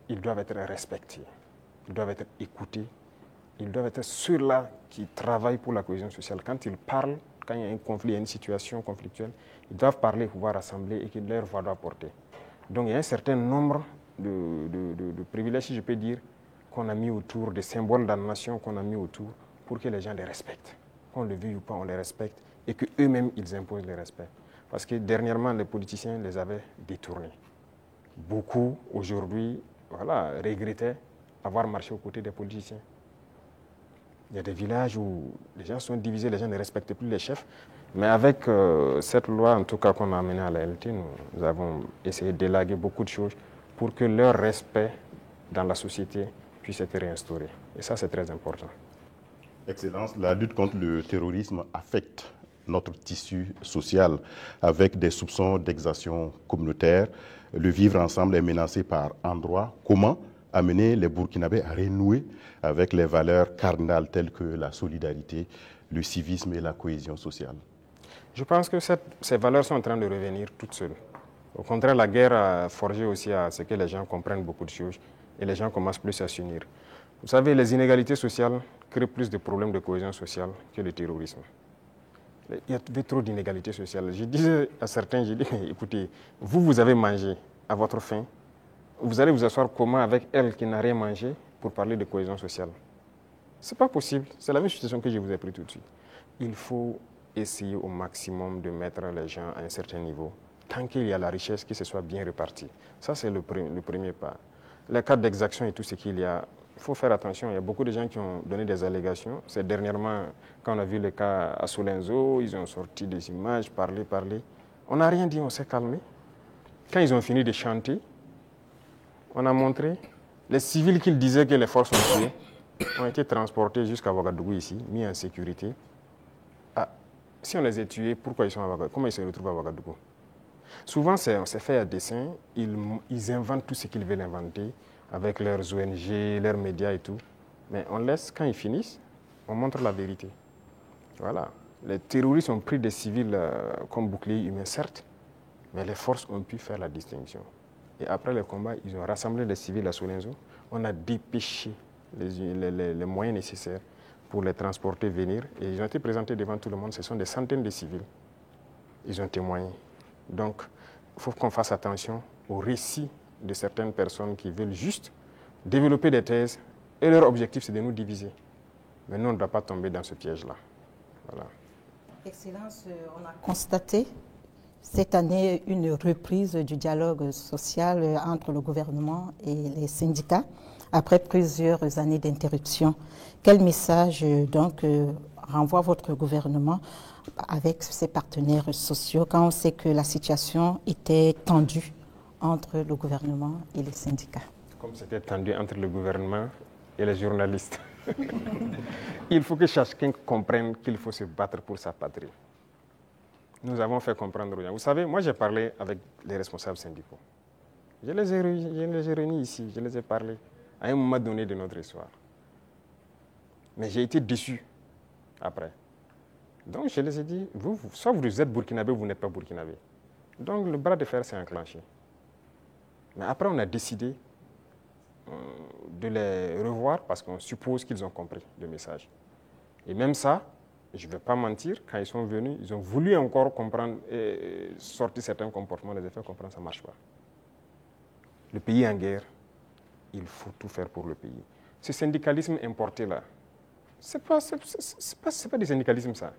ils doivent être respectés, ils doivent être écoutés, ils doivent être ceux-là qui travaillent pour la cohésion sociale. Quand ils parlent, quand il y a un conflit, il y a une situation conflictuelle, ils doivent parler, pouvoir rassembler et que leur voix doit porter. Donc il y a un certain nombre de privilèges, si je peux dire, qu'on a mis autour, des symboles de la nation qu'on a mis autour pour que les gens les respectent. Qu'on le veuille ou pas, on les respecte et qu'eux-mêmes, ils imposent le respect. Parce que dernièrement, les politiciens les avaient détournés. Beaucoup, aujourd'hui, voilà, regrettaient avoir marché aux côtés des politiciens. Il y a des villages où les gens sont divisés, les gens ne respectent plus les chefs. Mais avec cette loi, en tout cas qu'on a amenée à la LT, nous avons essayé d'élaguer beaucoup de choses pour que leur respect dans la société puisse être réinstauré. Et ça, c'est très important. Excellence, la lutte contre le terrorisme affecte notre tissu social avec des soupçons d'exaction communautaire. Le vivre ensemble est menacé par endroits. Comment amener les Burkinabés à renouer avec les valeurs cardinales telles que la solidarité, le civisme et la cohésion sociale? Je pense que ces valeurs sont en train de revenir toutes seules. Au contraire, la guerre a forgé aussi à ce que les gens comprennent beaucoup de choses et les gens commencent plus à s'unir. Vous savez, les inégalités sociales créent plus de problèmes de cohésion sociale que le terrorisme. Il y avait trop d'inégalités sociales. Je disais à certains, j'ai dit, écoutez, vous avez mangé à votre faim, vous allez vous asseoir comment avec elle qui n'a rien mangé pour parler de cohésion sociale? Ce n'est pas possible. C'est la même situation que je vous ai pris tout de suite. Il faut essayer au maximum de mettre les gens à un certain niveau, tant qu'il y a la richesse, que ce soit bien réparti. Ça, c'est le premier pas. Les cas d'exaction et tout ce qu'il y a, il faut faire attention. Il y a beaucoup de gens qui ont donné des allégations. C'est dernièrement, quand on a vu le cas à Solenzo, ils ont sorti des images, parlé. On n'a rien dit, on s'est calmé. Quand ils ont fini de chanter, on a montré les civils qu'ils disaient que les forces ont tués ont été transportés jusqu'à Ouagadougou ici, mis en sécurité. Ah, si on les a tués, pourquoi ils sont à Ouagadougou? Comment ils se retrouvent à Ouagadougou? Souvent, c'est fait à dessein. Ils inventent tout ce qu'ils veulent inventer avec leurs ONG, leurs médias et tout. Mais on laisse, quand ils finissent, on montre la vérité. Voilà. Les terroristes ont pris des civils comme boucliers humains, certes, mais les forces ont pu faire la distinction. Et après le combat, ils ont rassemblé les civils à Solenzo. On a dépêché les moyens nécessaires pour les transporter, venir. Et ils ont été présentés devant tout le monde. Ce sont des centaines de civils. Ils ont témoigné. Donc, il faut qu'on fasse attention aux récits de certaines personnes qui veulent juste développer des thèses. Et leur objectif, c'est de nous diviser. Mais nous, on ne doit pas tomber dans ce piège-là. Voilà. Excellence, on a constaté cette année une reprise du dialogue social entre le gouvernement et les syndicats après plusieurs années d'interruption. Quel message donc renvoie votre gouvernement avec ses partenaires sociaux quand on sait que la situation était tendue entre le gouvernement et les syndicats? Comme c'était tendu entre le gouvernement et les journalistes. Il faut que chacun comprenne qu'il faut se battre pour sa patrie. Nous avons fait comprendre aux gens. Vous savez, moi j'ai parlé avec les responsables syndicaux. Je les ai réunis ici, je les ai parlé à un moment donné de notre histoire. Mais j'ai été déçu après. Donc je les ai dit, soit vous êtes burkinabé ou vous n'êtes pas burkinabé. Donc le bras de fer s'est enclenché. Mais après on a décidé de les revoir parce qu'on suppose qu'ils ont compris le message. Et même ça, je ne vais pas mentir, quand ils sont venus, ils ont voulu encore comprendre et sortir certains comportements, les effets comprendre, ça ne marche pas. Le pays est en guerre, il faut tout faire pour le pays. Ce syndicalisme importé là, ce n'est pas du syndicalisme ça.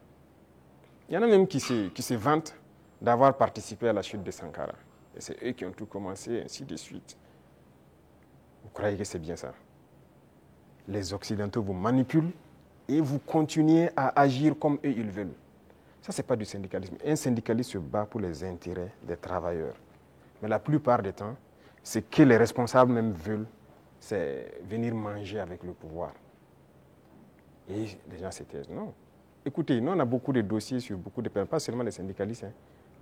Il y en a même qui se vantent d'avoir participé à la chute de Sankara. Et c'est eux qui ont tout commencé, ainsi de suite. Vous croyez que c'est bien ça? Les Occidentaux vous manipulent et vous continuez à agir comme eux ils veulent. Ça, ce n'est pas du syndicalisme. Un syndicaliste se bat pour les intérêts des travailleurs. Mais la plupart du temps, ce que les responsables même veulent, c'est venir manger avec le pouvoir. Et les gens se taisent. Non. Écoutez, nous, on a beaucoup de dossiers sur beaucoup de personnes, pas seulement les syndicalistes. Hein.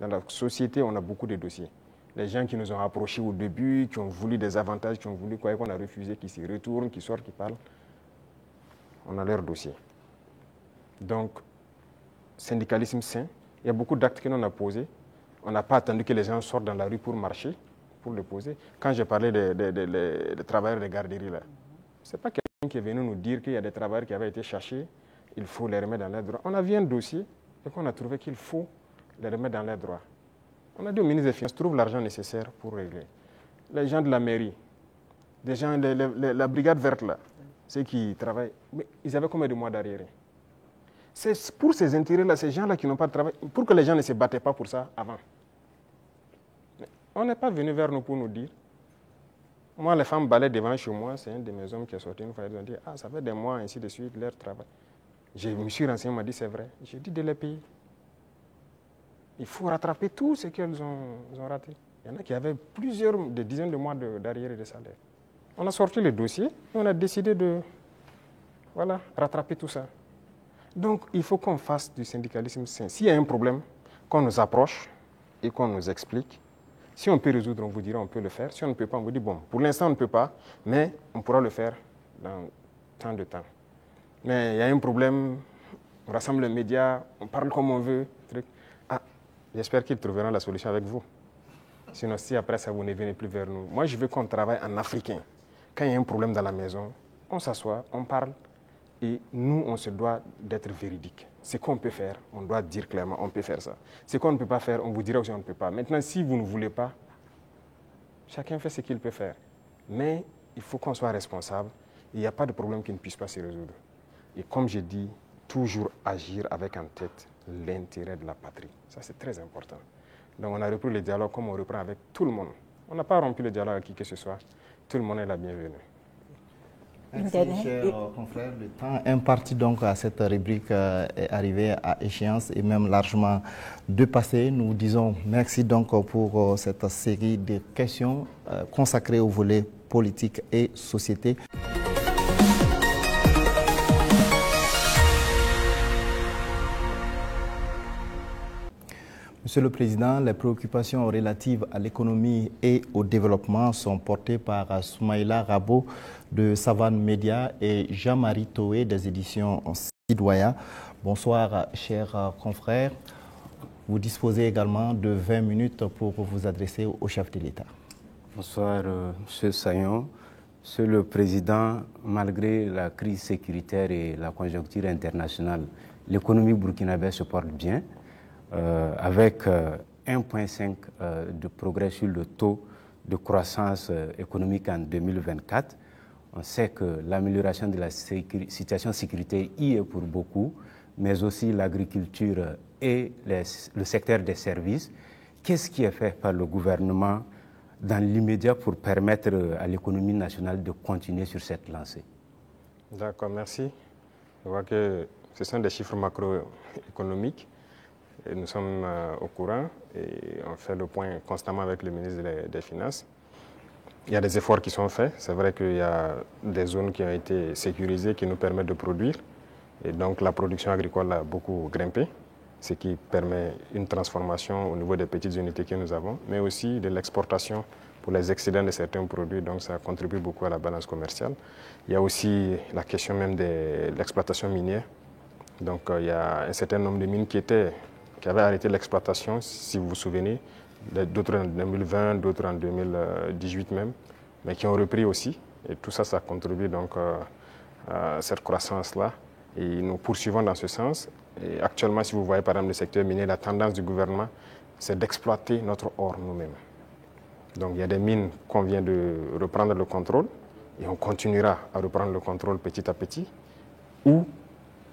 Dans la société, on a beaucoup de dossiers. Les gens qui nous ont approchés au début, qui ont voulu des avantages, qui ont voulu quoi, qu'on a refusé, qui se retournent, qui sortent, qui parlent. On a leur dossier. Donc, syndicalisme sain, il y a beaucoup d'actes que l'on a posés. On n'a pas attendu que les gens sortent dans la rue pour marcher, pour le poser. Quand j'ai parlé des travailleurs des garderies, là, ce n'est pas quelqu'un qui est venu nous dire qu'il y a des travailleurs qui avaient été cherchés, il faut les remettre dans leurs droits. On a vu un dossier et qu'on a trouvé qu'il faut les remettre dans leurs droits. On a dit au ministre des Finances, trouve l'argent nécessaire pour régler. Les gens de la mairie, des gens, la brigade verte, là, ceux qui travaillent, mais ils avaient combien de mois d'arriérés? C'est pour ces intérêts-là, ces gens-là qui n'ont pas de travail, pour que les gens ne se battaient pas pour ça avant. Mais on n'est pas venu vers nous pour nous dire. Moi, les femmes balaient devant chez moi, c'est un de mes hommes qui est sorti une fois, ils ont dit, ah, ça fait des mois, ainsi de suite, leur travail. Je me suis renseigné, on m'a dit, c'est vrai. J'ai dit de les payer. Il faut rattraper tout ce qu'elles ont raté. Il y en a qui avaient des dizaines de mois d'arriérés de salaire. On a sorti le dossier et on a décidé de rattraper tout ça. Donc, il faut qu'on fasse du syndicalisme sain. S'il y a un problème, qu'on nous approche et qu'on nous explique. Si on peut résoudre, on vous dira on peut le faire. Si on ne peut pas, on vous dit bon, pour l'instant on ne peut pas, mais on pourra le faire dans tant de temps. Mais il y a un problème, on rassemble les médias, on parle comme on veut. Ah, j'espère qu'ils trouveront la solution avec vous. Sinon, si après ça, vous ne venez plus vers nous. Moi, je veux qu'on travaille en africain. Quand il y a un problème dans la maison, on s'assoit, on parle. Et nous, on se doit d'être véridique. Ce qu'on peut faire, on doit dire clairement, on peut faire ça. Ce qu'on ne peut pas faire, on vous dira aussi on ne peut pas. Maintenant, si vous ne voulez pas, chacun fait ce qu'il peut faire. Mais il faut qu'on soit responsable. Il n'y a pas de problème qui ne puisse pas se résoudre. Et comme je dis, toujours agir avec en tête l'intérêt de la patrie. Ça, c'est très important. Donc, on a repris le dialogue comme on reprend avec tout le monde. On n'a pas rompu le dialogue avec qui que ce soit. Tout le monde est la bienvenue. Merci, chers confrères. Le temps imparti donc à cette rubrique est arrivé à échéance et même largement dépassé. Nous disons merci donc pour cette série de questions consacrées au volet politique et société. Monsieur le Président, les préoccupations relatives à l'économie et au développement sont portées par Soumaïla Rabo de Savane Média et Jean-Marie Toé des éditions Sidoya. Bonsoir, chers confrères. Vous disposez également de 20 minutes pour vous adresser au chef de l'État. Bonsoir, M. Sayon. Monsieur le Président, malgré la crise sécuritaire et la conjoncture internationale, l'économie burkinabé se porte bien. Avec 1,5 de progrès sur le taux de croissance économique en 2024. On sait que l'amélioration de la situation sécuritaire y est pour beaucoup, mais aussi l'agriculture et le secteur des services. Qu'est-ce qui est fait par le gouvernement dans l'immédiat pour permettre à l'économie nationale de continuer sur cette lancée? D'accord, merci. Je vois que ce sont des chiffres macroéconomiques. Et nous sommes au courant et on fait le point constamment avec le ministre des Finances. Il y a des efforts qui sont faits. C'est vrai qu'il y a des zones qui ont été sécurisées qui nous permettent de produire. Et donc la production agricole a beaucoup grimpé, ce qui permet une transformation au niveau des petites unités que nous avons, mais aussi de l'exportation pour les excédents de certains produits. Donc ça contribue beaucoup à la balance commerciale. Il y a aussi la question même de l'exploitation minière. Donc il y a un certain nombre de mines qui avaient arrêté l'exploitation, si vous vous souvenez, d'autres en 2020, d'autres en 2018 même, mais qui ont repris aussi. Et tout ça, ça contribue donc à cette croissance-là. Et nous poursuivons dans ce sens. Et actuellement, si vous voyez par exemple le secteur minier, la tendance du gouvernement, c'est d'exploiter notre or nous-mêmes. Donc il y a des mines qu'on vient de reprendre le contrôle, et on continuera à reprendre le contrôle petit à petit, ou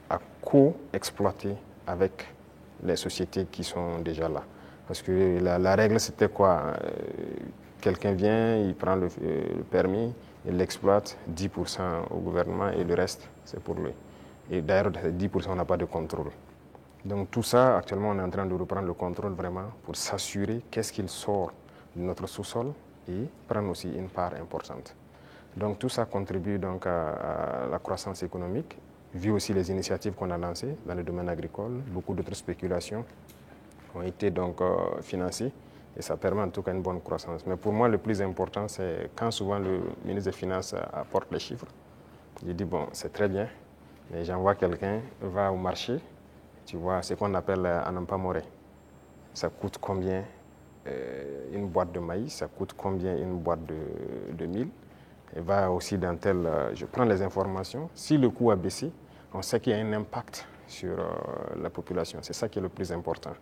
à co-exploiter avec les sociétés qui sont déjà là. Parce que la règle, c'était quoi? Quelqu'un vient, il prend le permis, il l'exploite, 10% au gouvernement et le reste, c'est pour lui. Et d'ailleurs, 10%, on n'a pas de contrôle. Donc tout ça, actuellement, on est en train de reprendre le contrôle vraiment pour s'assurer qu'est-ce qu'il sort de notre sous-sol et prendre aussi une part importante. Donc tout ça contribue donc à la croissance économique, vu aussi les initiatives qu'on a lancées dans le domaine agricole. Beaucoup d'autres spéculations ont été donc financées et ça permet en tout cas une bonne croissance. Mais pour moi, le plus important, c'est quand souvent le ministre des Finances apporte les chiffres. Il dit, bon, c'est très bien, mais j'envoie quelqu'un, va au marché, tu vois, ce qu'on appelle Anampa Moré. Ça coûte combien une boîte de maïs, ça coûte combien une boîte de mil. Et va aussi dans tel, je prends les informations. Si le coût a baissé, on sait qu'il y a un impact sur la population. C'est ça qui est le plus important.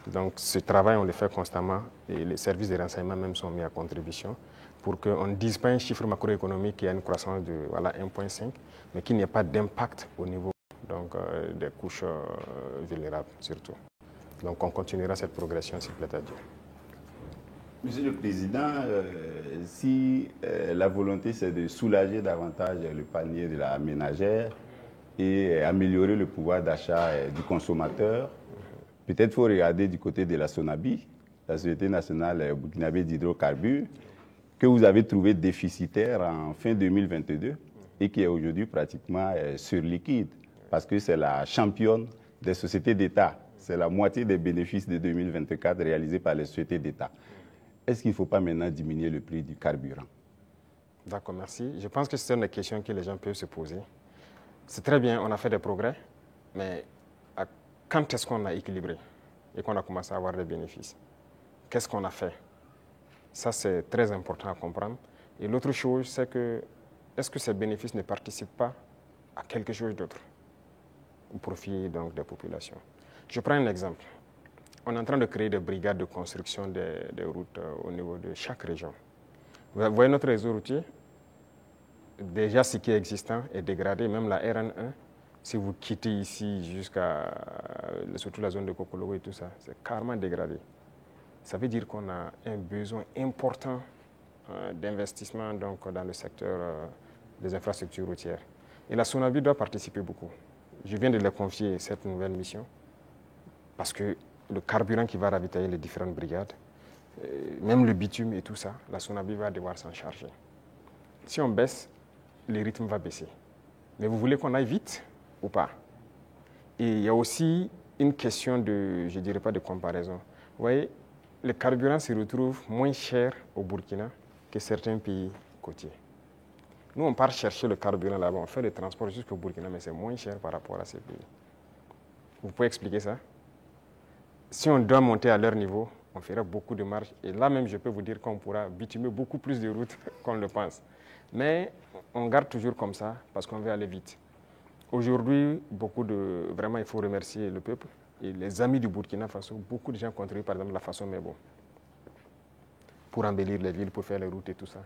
Donc ce travail, on le fait constamment et les services de renseignement même sont mis à contribution pour qu'on ne dise pas un chiffre macroéconomique qui a une croissance de 1,5, mais qu'il n'y ait pas d'impact au niveau donc, des couches vulnérables surtout. Donc on continuera cette progression s'il plaît à Dieu. Monsieur le Président, si la volonté c'est de soulager davantage le panier de la ménagère et améliorer le pouvoir d'achat du consommateur, peut-être faut regarder du côté de la SONABI, la Société nationale burkinabé d'hydrocarbures, que vous avez trouvé déficitaire en fin 2022 et qui est aujourd'hui pratiquement surliquide, parce que c'est la championne des sociétés d'État. C'est la moitié des bénéfices de 2024 réalisés par les sociétés d'État. Est-ce qu'il ne faut pas maintenant diminuer le prix du carburant? D'accord, merci. Je pense que c'est une question que les gens peuvent se poser. C'est très bien, on a fait des progrès, mais quand est-ce qu'on a équilibré et qu'on a commencé à avoir des bénéfices? Qu'est-ce qu'on a fait? Ça, c'est très important à comprendre. Et l'autre chose, c'est que est-ce que ces bénéfices ne participent pas à quelque chose d'autre au profit donc, des populations? Je prends un exemple. On est en train de créer des brigades de construction des routes au niveau de chaque région. Vous voyez notre réseau routier, déjà ce qui est existant est dégradé, même la RN1, si vous quittez ici jusqu'à surtout la zone de Kokologo et tout ça, c'est carrément dégradé. Ça veut dire qu'on a un besoin important d'investissement donc, dans le secteur des infrastructures routières. Et la SONABI doit participer beaucoup. Je viens de leur confier cette nouvelle mission parce que le carburant qui va ravitailler les différentes brigades, même le bitume et tout ça, la SONABI va devoir s'en charger. Si on baisse, le rythme va baisser. Mais vous voulez qu'on aille vite ou pas? Et il y a aussi une question de, je ne dirais pas de comparaison. Vous voyez, le carburant se retrouve moins cher au Burkina que certains pays côtiers. Nous, on part chercher le carburant là-bas, on fait le transport jusqu'au Burkina, mais c'est moins cher par rapport à ces pays. Vous pouvez expliquer ça? Si on doit monter à leur niveau, on fera beaucoup de marge. Et là même, je peux vous dire qu'on pourra bitumer beaucoup plus de routes qu'on le pense. Mais on garde toujours comme ça parce qu'on veut aller vite. Aujourd'hui, vraiment, il faut remercier le peuple et les amis du Burkina Faso. Beaucoup de gens contribuent, par exemple, la façon Mebo pour embellir les villes, pour faire les routes et tout ça.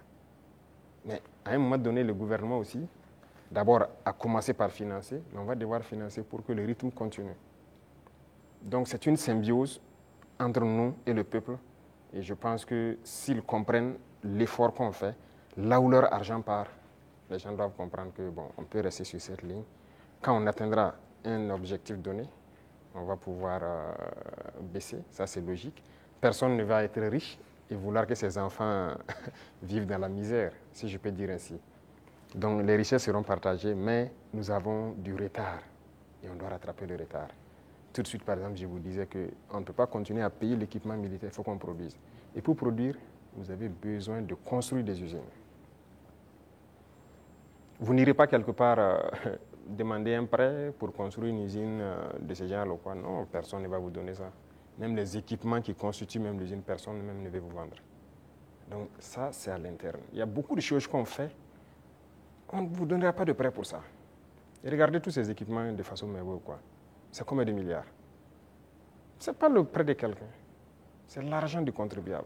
Mais à un moment donné, le gouvernement aussi, d'abord, a commencé par financer, mais on va devoir financer pour que le rythme continue. Donc c'est une symbiose entre nous et le peuple. Et je pense que s'ils comprennent l'effort qu'on fait, là où leur argent part, les gens doivent comprendre que bon, on peut rester sur cette ligne. Quand on atteindra un objectif donné, on va pouvoir baisser, ça c'est logique. Personne ne va être riche et vouloir que ses enfants vivent dans la misère, si je peux dire ainsi. Donc les richesses seront partagées, mais nous avons du retard et on doit rattraper le retard. Tout de suite, par exemple, je vous disais qu'on ne peut pas continuer à payer l'équipement militaire, il faut qu'on produise. Et pour produire, vous avez besoin de construire des usines. Vous n'irez pas quelque part demander un prêt pour construire une usine de ce genre. Quoi. Non, personne ne va vous donner ça. Même les équipements qui constituent même l'usine, personne même ne veut vous vendre. Donc ça, c'est à l'interne. Il y a beaucoup de choses qu'on fait. On ne vous donnera pas de prêt pour ça. Et regardez tous ces équipements de façon merveilleuse, quoi. C'est combien de milliards? Ce n'est pas le prêt de quelqu'un, c'est l'argent du contribuable.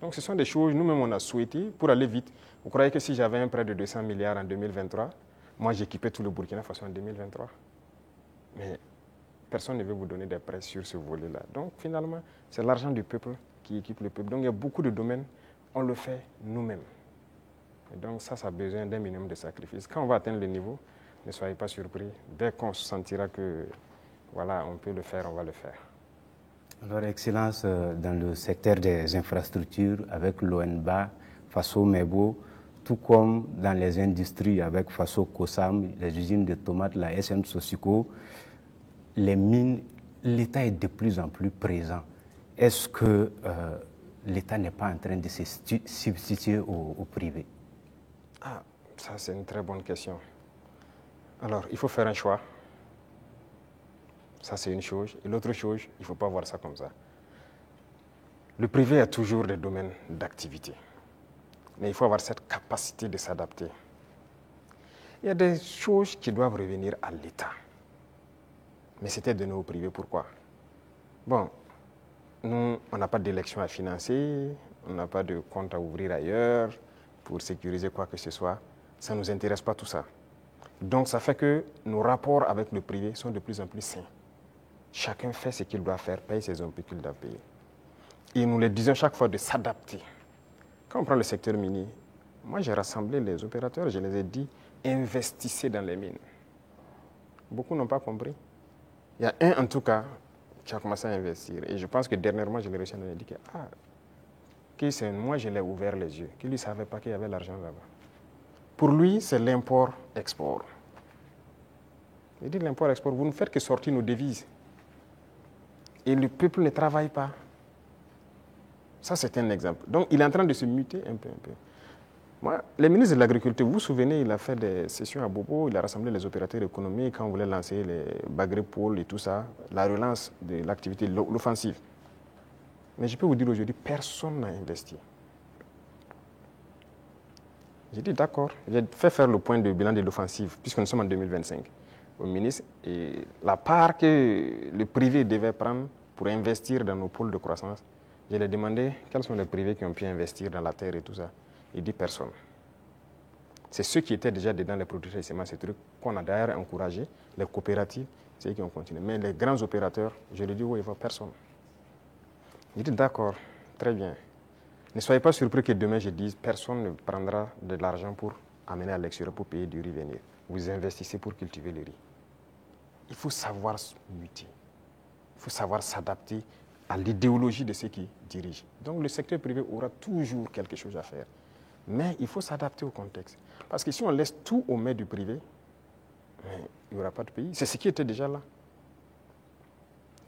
Donc ce sont des choses, nous-mêmes on a souhaité pour aller vite. Vous croyez que si j'avais un prêt de 200 milliards en 2023, moi j'équipais tout le Burkina Faso en 2023? Mais personne ne veut vous donner des prêts sur ce volet-là. Donc finalement, c'est l'argent du peuple qui équipe le peuple. Donc il y a beaucoup de domaines, on le fait nous-mêmes. Et donc ça a besoin d'un minimum de sacrifice. Quand on va atteindre le niveau, ne soyez pas surpris. Dès qu'on sentira que voilà, on peut le faire, on va le faire. Alors, Excellence, dans le secteur des infrastructures, avec l'ONBA, Faso Mebo, tout comme dans les industries avec Faso Kosam, les usines de tomates, la SM Sosiko, les mines, l'État est de plus en plus présent. Est-ce que l'État n'est pas en train de se substituer au privé? Ah, ça c'est une très bonne question. Alors, il faut faire un choix. Ça, c'est une chose. Et l'autre chose, il ne faut pas voir ça comme ça. Le privé a toujours des domaines d'activité. Mais il faut avoir cette capacité de s'adapter. Il y a des choses qui doivent revenir à l'État. Mais c'était donné au privé. Pourquoi? Bon, nous, on n'a pas d'élection à financer, on n'a pas de compte à ouvrir ailleurs pour sécuriser quoi que ce soit. Ça ne nous intéresse pas tout ça. Donc ça fait que nos rapports avec le privé sont de plus en plus sains. Chacun fait ce qu'il doit faire, paye ses impôts qu'il doit payer. Et nous les disons chaque fois de s'adapter. Quand on prend le secteur minier, moi j'ai rassemblé les opérateurs, je les ai dit, investissez dans les mines. Beaucoup n'ont pas compris. Il y a un en tout cas qui a commencé à investir. Et je pense que dernièrement, je l'ai reçu, on a dit que moi je l'ai ouvert les yeux, qu'il ne savait pas qu'il y avait l'argent là-bas. Pour lui, c'est l'import-export. Il dit l'import-export, vous ne faites que sortir nos devises. Et le peuple ne travaille pas. Ça, c'est un exemple. Donc, il est en train de se muter un peu. Moi, le ministre de l'Agriculture, vous vous souvenez, il a fait des sessions à Bobo, il a rassemblé les opérateurs économiques quand on voulait lancer les Bagré-Pôles et tout ça, la relance de l'activité, l'offensive. Mais je peux vous dire aujourd'hui, personne n'a investi. J'ai dit d'accord, j'ai fait faire le point de bilan de l'offensive, puisque nous sommes en 2025, au ministre, et la part que le privé devait prendre pour investir dans nos pôles de croissance, je lui ai demandé quels sont les privés qui ont pu investir dans la terre et tout ça. Il dit personne. C'est ceux qui étaient déjà dedans, les producteurs de semences, ces trucs qu'on a d'ailleurs encouragé, les coopératives, c'est eux qui ont continué. Mais les grands opérateurs, je lui ai dit, oui, il ne faut personne. Il dit d'accord, très bien. Ne soyez pas surpris que demain je dise personne ne prendra de l'argent pour amener à l'extérieur pour payer du riz venir. Vous investissez pour cultiver le riz. Il faut savoir muter. Il faut savoir s'adapter à l'idéologie de ceux qui dirigent. Donc le secteur privé aura toujours quelque chose à faire. Mais il faut s'adapter au contexte. Parce que si on laisse tout aux mains du privé, il n'y aura pas de pays. C'est ce qui était déjà là.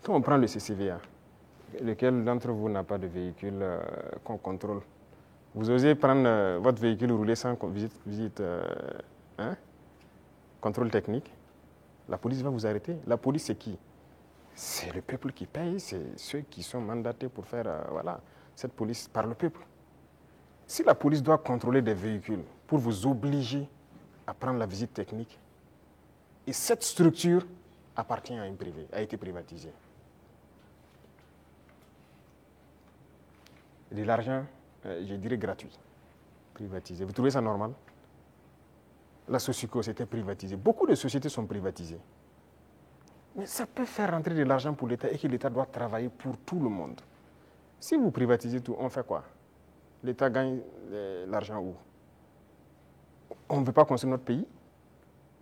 Quand on prend le CCVA, lequel d'entre vous n'a pas de véhicule qu'on contrôle? Vous osez prendre votre véhicule rouler sans visite contrôle technique? La police va vous arrêter. La police, c'est qui? C'est le peuple qui paye, c'est ceux qui sont mandatés pour faire cette police par le peuple. Si la police doit contrôler des véhicules pour vous obliger à prendre la visite technique, et cette structure appartient à un privé, a été privatisée. De l'argent, je dirais gratuit, privatisé. Vous trouvez ça normal? La Socico, c'était privatisé. Beaucoup de sociétés sont privatisées. Mais ça peut faire rentrer de l'argent pour l'État et que l'État doit travailler pour tout le monde. Si vous privatisez tout, on fait quoi? L'État gagne l'argent où? On ne veut pas construire notre pays?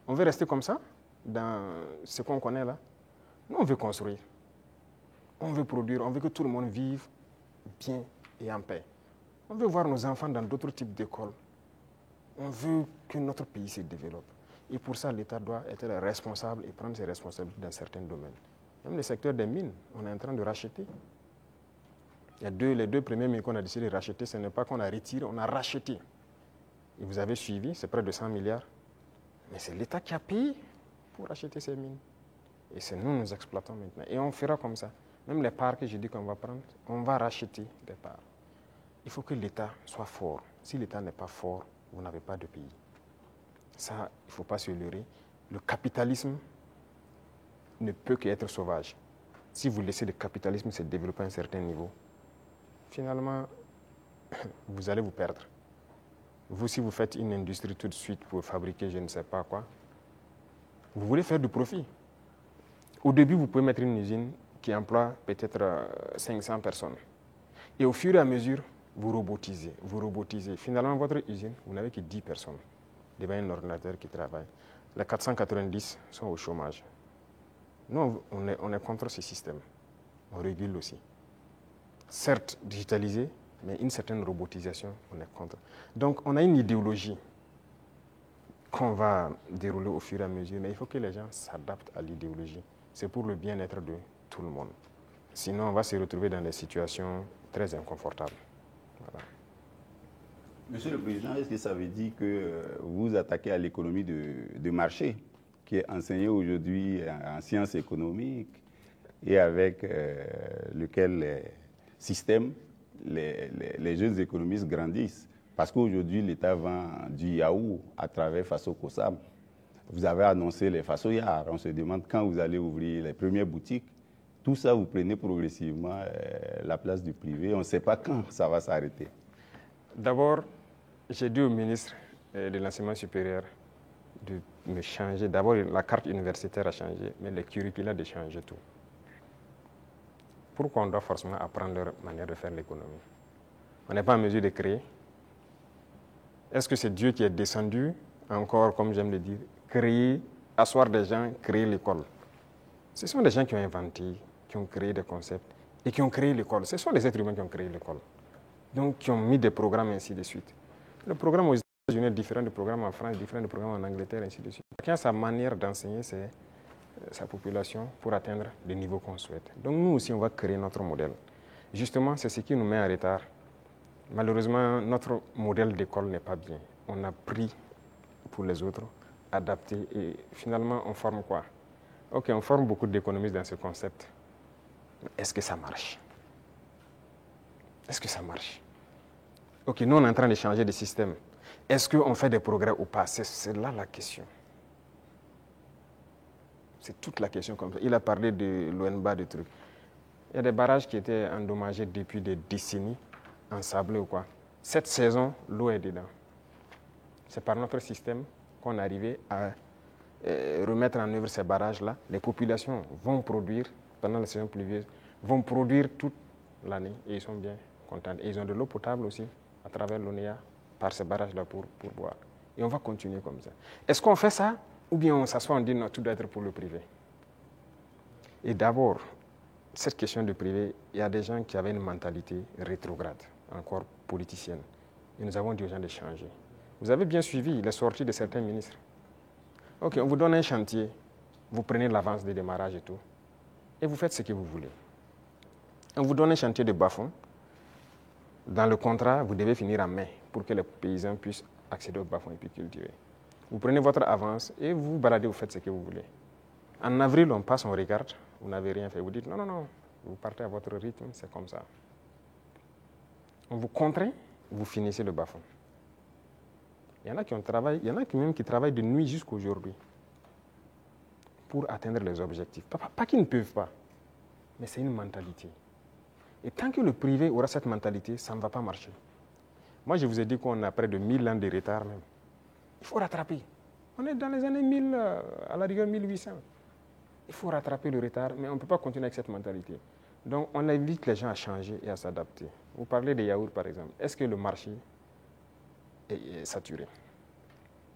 On veut rester comme ça, dans ce qu'on connaît là? Nous, on veut construire. On veut produire, on veut que tout le monde vive bien et en paix. On veut voir nos enfants dans d'autres types d'écoles. On veut que notre pays se développe. Et pour ça, l'État doit être responsable et prendre ses responsabilités dans certains domaines. Même le secteur des mines, on est en train de racheter. Il y a les deux premiers mines qu'on a décidé de racheter, ce n'est pas qu'on a retiré, on a racheté. Et vous avez suivi, c'est près de 100 milliards. Mais c'est l'État qui a payé pour racheter ces mines. Et c'est nous exploitons maintenant. Et on fera comme ça. Même les parts que je dis qu'on va prendre, on va racheter des parts. Il faut que l'État soit fort. Si l'État n'est pas fort, vous n'avez pas de pays. Ça, il ne faut pas se leurrer. Le capitalisme ne peut qu'être sauvage. Si vous laissez le capitalisme se développer à un certain niveau, finalement, vous allez vous perdre. Vous, si vous faites une industrie tout de suite pour fabriquer je ne sais pas quoi, vous voulez faire du profit. Au début, vous pouvez mettre une usine qui emploie peut-être 500 personnes. Et au fur et à mesure, vous robotisez. Finalement, votre usine, vous n'avez que 10 personnes. Devant un ordinateur qui travaille. Les 490 sont au chômage. Nous, on est contre ce système. On régule aussi. Certes, digitalisé, mais une certaine robotisation, on est contre. Donc, on a une idéologie qu'on va dérouler au fur et à mesure, mais il faut que les gens s'adaptent à l'idéologie. C'est pour le bien-être de tout le monde. Sinon, on va se retrouver dans des situations très inconfortables. Voilà. Monsieur le Président, est-ce que ça veut dire que vous attaquez à l'économie de marché, qui est enseignée aujourd'hui en sciences économiques et avec lequel les systèmes les jeunes économistes grandissent. Parce qu'aujourd'hui, l'État vend du yaourt à travers Faso Kosam. Vous avez annoncé les Fasoyards. On se demande quand vous allez ouvrir les premières boutiques. Tout ça, vous prenez progressivement la place du privé. On ne sait pas quand ça va s'arrêter. D'abord, j'ai dit au ministre de l'Enseignement supérieur de me changer. D'abord, la carte universitaire a changé, mais le curricula de changer tout. Pourquoi on doit forcément apprendre leur manière de faire l'économie? On n'est pas en mesure de créer. Est-ce que c'est Dieu qui est descendu, encore, comme j'aime le dire, créer, asseoir des gens, créer l'école? Ce sont des gens qui ont inventé, qui ont créé des concepts et qui ont créé l'école. Ce sont les êtres humains qui ont créé l'école. Donc, qui ont mis des programmes, ainsi de suite. Le programme aux États-Unis est différent du programme en France, différent du programme en Angleterre, ainsi de suite. Chacun a sa manière d'enseigner sa population pour atteindre le niveau qu'on souhaite. Donc, nous aussi, on va créer notre modèle. Justement, c'est ce qui nous met en retard. Malheureusement, notre modèle d'école n'est pas bien. On a pris pour les autres, adapté, et finalement, on forme quoi? Ok, on forme beaucoup d'économistes dans ce concept. Est-ce que ça marche? Est-ce que ça marche? Ok, nous, on est en train de changer de système. Est-ce qu'on fait des progrès ou pas? C'est là la question. C'est toute la question comme ça. Il a parlé de l'ONBA, de trucs. Il y a des barrages qui étaient endommagés depuis des décennies, ensablés ou quoi. Cette saison, l'eau est dedans. C'est par notre système qu'on est arrivé à remettre en œuvre ces barrages-là. Les populations vont produire, pendant la saison pluvieuse, vont produire toute l'année et ils sont bien contents. Et ils ont de l'eau potable aussi, à travers l'ONEA, par ces barrages-là pour boire. Et on va continuer comme ça. Est-ce qu'on fait ça ou bien on s'assoit, on dit non, tout doit être pour le privé? Et d'abord, cette question du privé, il y a des gens qui avaient une mentalité rétrograde, encore politicienne. Et nous avons dit aux gens de changer. Vous avez bien suivi les sorties de certains ministres. Ok, on vous donne un chantier, vous prenez l'avance de démarrage et tout, et vous faites ce que vous voulez. On vous donne un chantier de bas-fond. Dans le contrat, vous devez finir en mai pour que les paysans puissent accéder au bas-fond et puis cultiver. Vous prenez votre avance et vous vous baladez, vous faites ce que vous voulez. En avril, on passe, on regarde, vous n'avez rien fait. Vous dites non, non, non, vous partez à votre rythme, c'est comme ça. On vous contraint, vous finissez le bas-fond. Il y en a qui ont travaillé, il y en a même qui travaillent de nuit jusqu'à aujourd'hui pour atteindre les objectifs. Pas qu'ils ne peuvent pas, mais c'est une mentalité. Et tant que le privé aura cette mentalité, ça ne va pas marcher. Moi, je vous ai dit qu'on a près de 1000 ans de retard même. Il faut rattraper. On est dans les années 1000, à la rigueur 1800. Il faut rattraper le retard, mais on ne peut pas continuer avec cette mentalité. Donc, on invite les gens à changer et à s'adapter. Vous parlez des yaourts, par exemple. Est-ce que le marché est saturé?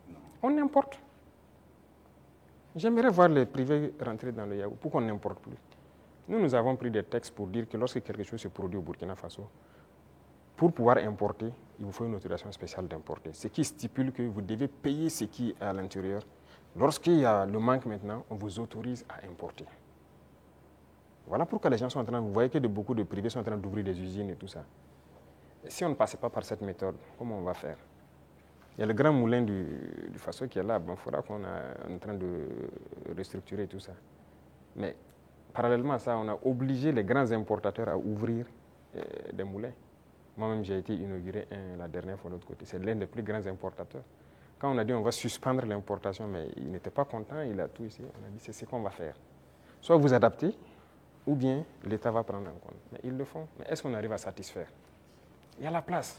Non. On importe. J'aimerais voir les privés rentrer dans le yaourt. Pourquoi on n'importe plus? Nous avons pris des textes pour dire que lorsque quelque chose se produit au Burkina Faso, pour pouvoir importer, il vous faut une autorisation spéciale d'importer. Ce qui stipule que vous devez payer ce qui est à l'intérieur. Lorsqu'il y a le manque maintenant, on vous autorise à importer. Voilà pourquoi les gens sont en train, vous voyez que beaucoup de privés sont en train d'ouvrir des usines et tout ça. Et si on ne passait pas par cette méthode, comment on va faire? Il y a le grand moulin du Faso qui est là, bon, il faudra qu'on est en train de restructurer tout ça. Mais parallèlement à ça, on a obligé les grands importateurs à ouvrir des moulins. Moi-même, j'ai été inauguré la dernière fois de l'autre côté. C'est l'un des plus grands importateurs. Quand on a dit on va suspendre l'importation, mais il n'était pas content, il a tout ici. On a dit c'est ce qu'on va faire. Soit vous adaptez, ou bien l'État va prendre en compte. Mais ils le font. Mais est-ce qu'on arrive à satisfaire? Il y a la place.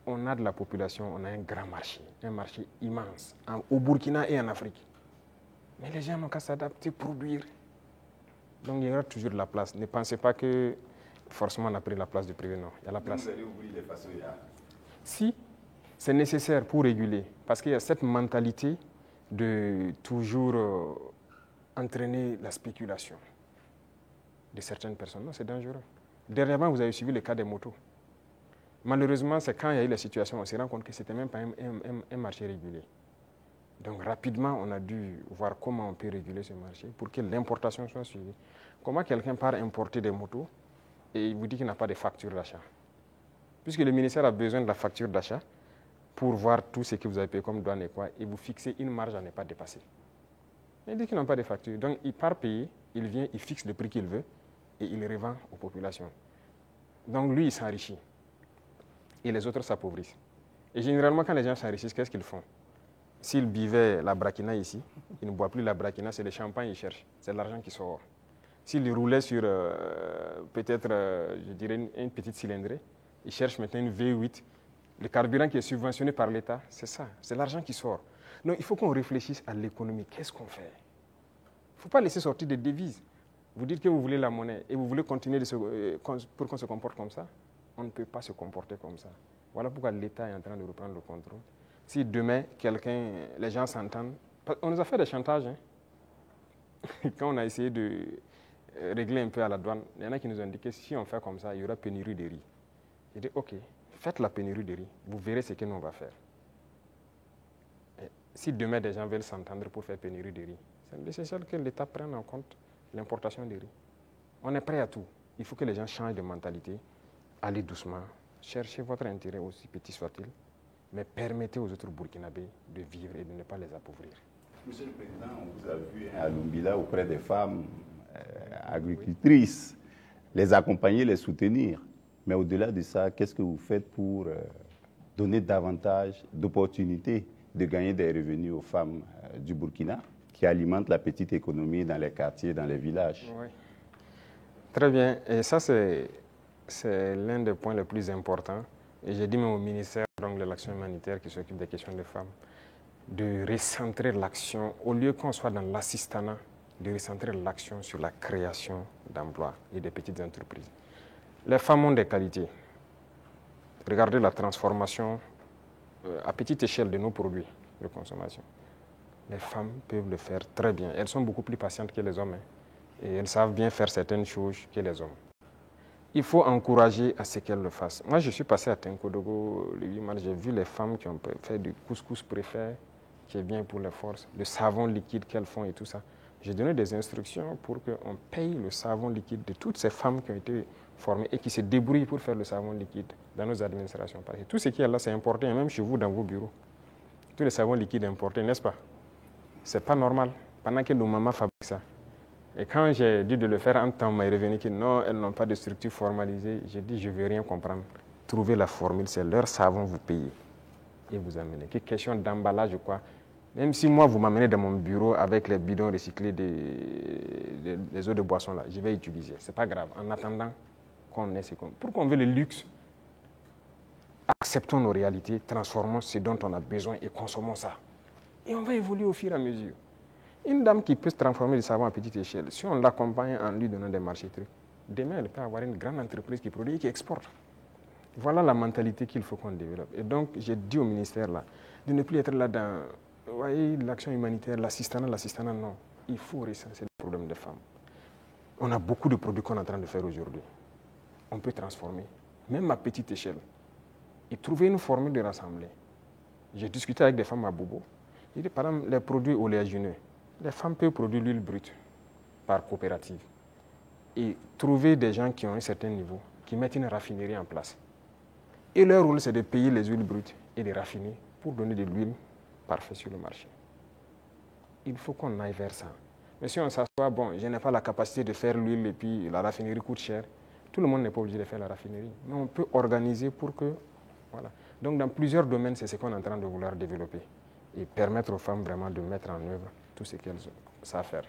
On a de la population, on a un grand marché, un marché immense, au Burkina et en Afrique. Mais les gens n'ont qu'à s'adapter, produire. Donc il y aura toujours de la place. Ne pensez pas que forcément on a pris la place du privé, non. Il y a la place. Vous allez ouvrir les Fasoyards? Si, c'est nécessaire pour réguler. Parce qu'il y a cette mentalité de toujours entraîner la spéculation de certaines personnes. Non, c'est dangereux. Dernièrement, vous avez suivi le cas des motos. Malheureusement, c'est quand il y a eu la situation, on s'est rendu compte que ce n'était même pas un marché régulier. Donc rapidement, on a dû voir comment on peut réguler ce marché pour que l'importation soit suivie. Comment quelqu'un part importer des motos et il vous dit qu'il n'a pas de facture d'achat? Puisque le ministère a besoin de la facture d'achat pour voir tout ce que vous avez payé comme douane et quoi, et vous fixez une marge à ne pas dépasser. Il dit qu'il n'a pas de facture. Donc il part payer, il fixe le prix qu'il veut et il revend aux populations. Donc lui, il s'enrichit. et les autres s'appauvrissent. Et généralement, quand les gens s'enrichissent, qu'est-ce qu'ils font? S'ils buvaient la braquina ici, ils ne boivent plus la braquina, c'est le champagne qu'ils cherchent. C'est l'argent qui sort. S'ils roulaient sur peut-être, je dirais, une petite cylindrée, ils cherchent maintenant une V8. Le carburant qui est subventionné par l'État, c'est ça, c'est l'argent qui sort. Donc il faut qu'on réfléchisse à l'économie. Qu'est-ce qu'on fait? Il ne faut pas laisser sortir des devises. Vous dites que vous voulez la monnaie et vous voulez continuer pour qu'on se comporte comme ça. On ne peut pas se comporter comme ça. Voilà pourquoi l'État est en train de reprendre le contrôle. Si demain, les gens s'entendent, on nous a fait des chantages. Hein. Quand on a essayé de régler un peu à la douane, il y en a qui nous ont dit que si on fait comme ça, il y aura pénurie de riz. J'ai dit, OK, faites la pénurie de riz, vous verrez ce que nous on va faire. Et si demain des gens veulent s'entendre pour faire pénurie de riz, c'est nécessaire que l'État prenne en compte l'importation de riz. On est prêt à tout. Il faut que les gens changent de mentalité, allez doucement, cherchez votre intérêt aussi petit soit-il, mais permettez aux autres Burkinabés de vivre et de ne pas les appauvrir. Monsieur le Président, on vous a vu à Lumbila auprès des femmes agricultrices, les accompagner, les soutenir. Mais au-delà de ça, qu'est-ce que vous faites pour donner davantage d'opportunités de gagner des revenus aux femmes du Burkina qui alimentent la petite économie dans les quartiers, dans les villages? Oui. Très bien. Et ça, c'est l'un des points les plus importants. Et j'ai dit même au ministère de l'Action humanitaire qui s'occupe des questions des femmes de recentrer l'action, au lieu qu'on soit dans l'assistanat, de recentrer l'action sur la création d'emplois et des petites entreprises. Les femmes ont des qualités. Regardez la transformation à petite échelle de nos produits de consommation. Les femmes peuvent le faire très bien. Elles sont beaucoup plus patientes que les hommes. Hein, et elles savent bien faire certaines choses que les hommes. Il faut encourager à ce qu'elles le fassent. Moi, je suis passé à Tenkodogo le 8 mars. J'ai vu les femmes qui ont fait du couscous préfet, qui est bien pour les forces, le savon liquide qu'elles font et tout ça. J'ai donné des instructions pour qu'on paye le savon liquide de toutes ces femmes qui ont été formées et qui se débrouillent pour faire le savon liquide dans nos administrations. Parce que tout ce qui est là, c'est importé, même chez vous, dans vos bureaux. Tous les savons liquides importés, n'est-ce pas? C'est pas normal, pendant que nos mamans fabriquent ça. Et quand j'ai dit de le faire, en temps, m'a revenu que non, elles n'ont pas de structure formalisée. J'ai dit, je ne veux rien comprendre. Trouvez la formule, c'est leur savon, vous payez. Et vous amenez. Que question d'emballage ou quoi. Même si moi, vous m'amenez dans mon bureau avec les bidons recyclés des eaux de boisson, là, je vais utiliser. Ce n'est pas grave. En attendant qu'on ait ce qu'on... Pour qu'on veut le luxe, acceptons nos réalités, transformons ce dont on a besoin et consommons ça. Et on va évoluer au fur et à mesure. Une dame qui peut se transformer du savon à petite échelle, si on l'accompagne en lui donnant des marchés trucs, demain, elle peut avoir une grande entreprise qui produit et qui exporte. Voilà la mentalité qu'il faut qu'on développe. Et donc, j'ai dit au ministère là, de ne plus être là dans, vous voyez, l'action humanitaire, l'assistanat, non. Il faut recenser les problèmes des femmes. On a beaucoup de produits qu'on est en train de faire aujourd'hui. On peut transformer, même à petite échelle, et trouver une formule de rassembler. J'ai discuté avec des femmes à Bobo. J'ai dit, par exemple, les produits oléagineux, les femmes peuvent produire l'huile brute par coopérative et trouver des gens qui ont un certain niveau, qui mettent une raffinerie en place. Et leur rôle, c'est de payer les huiles brutes et de raffiner pour donner de l'huile parfaite sur le marché. Il faut qu'on aille vers ça. Mais si on s'assoit, bon, je n'ai pas la capacité de faire l'huile et puis la raffinerie coûte cher, tout le monde n'est pas obligé de faire la raffinerie. Mais on peut organiser pour que... Voilà. Donc dans plusieurs domaines, c'est ce qu'on est en train de vouloir développer et permettre aux femmes vraiment de mettre en œuvre tout ce qu'elles savent faire.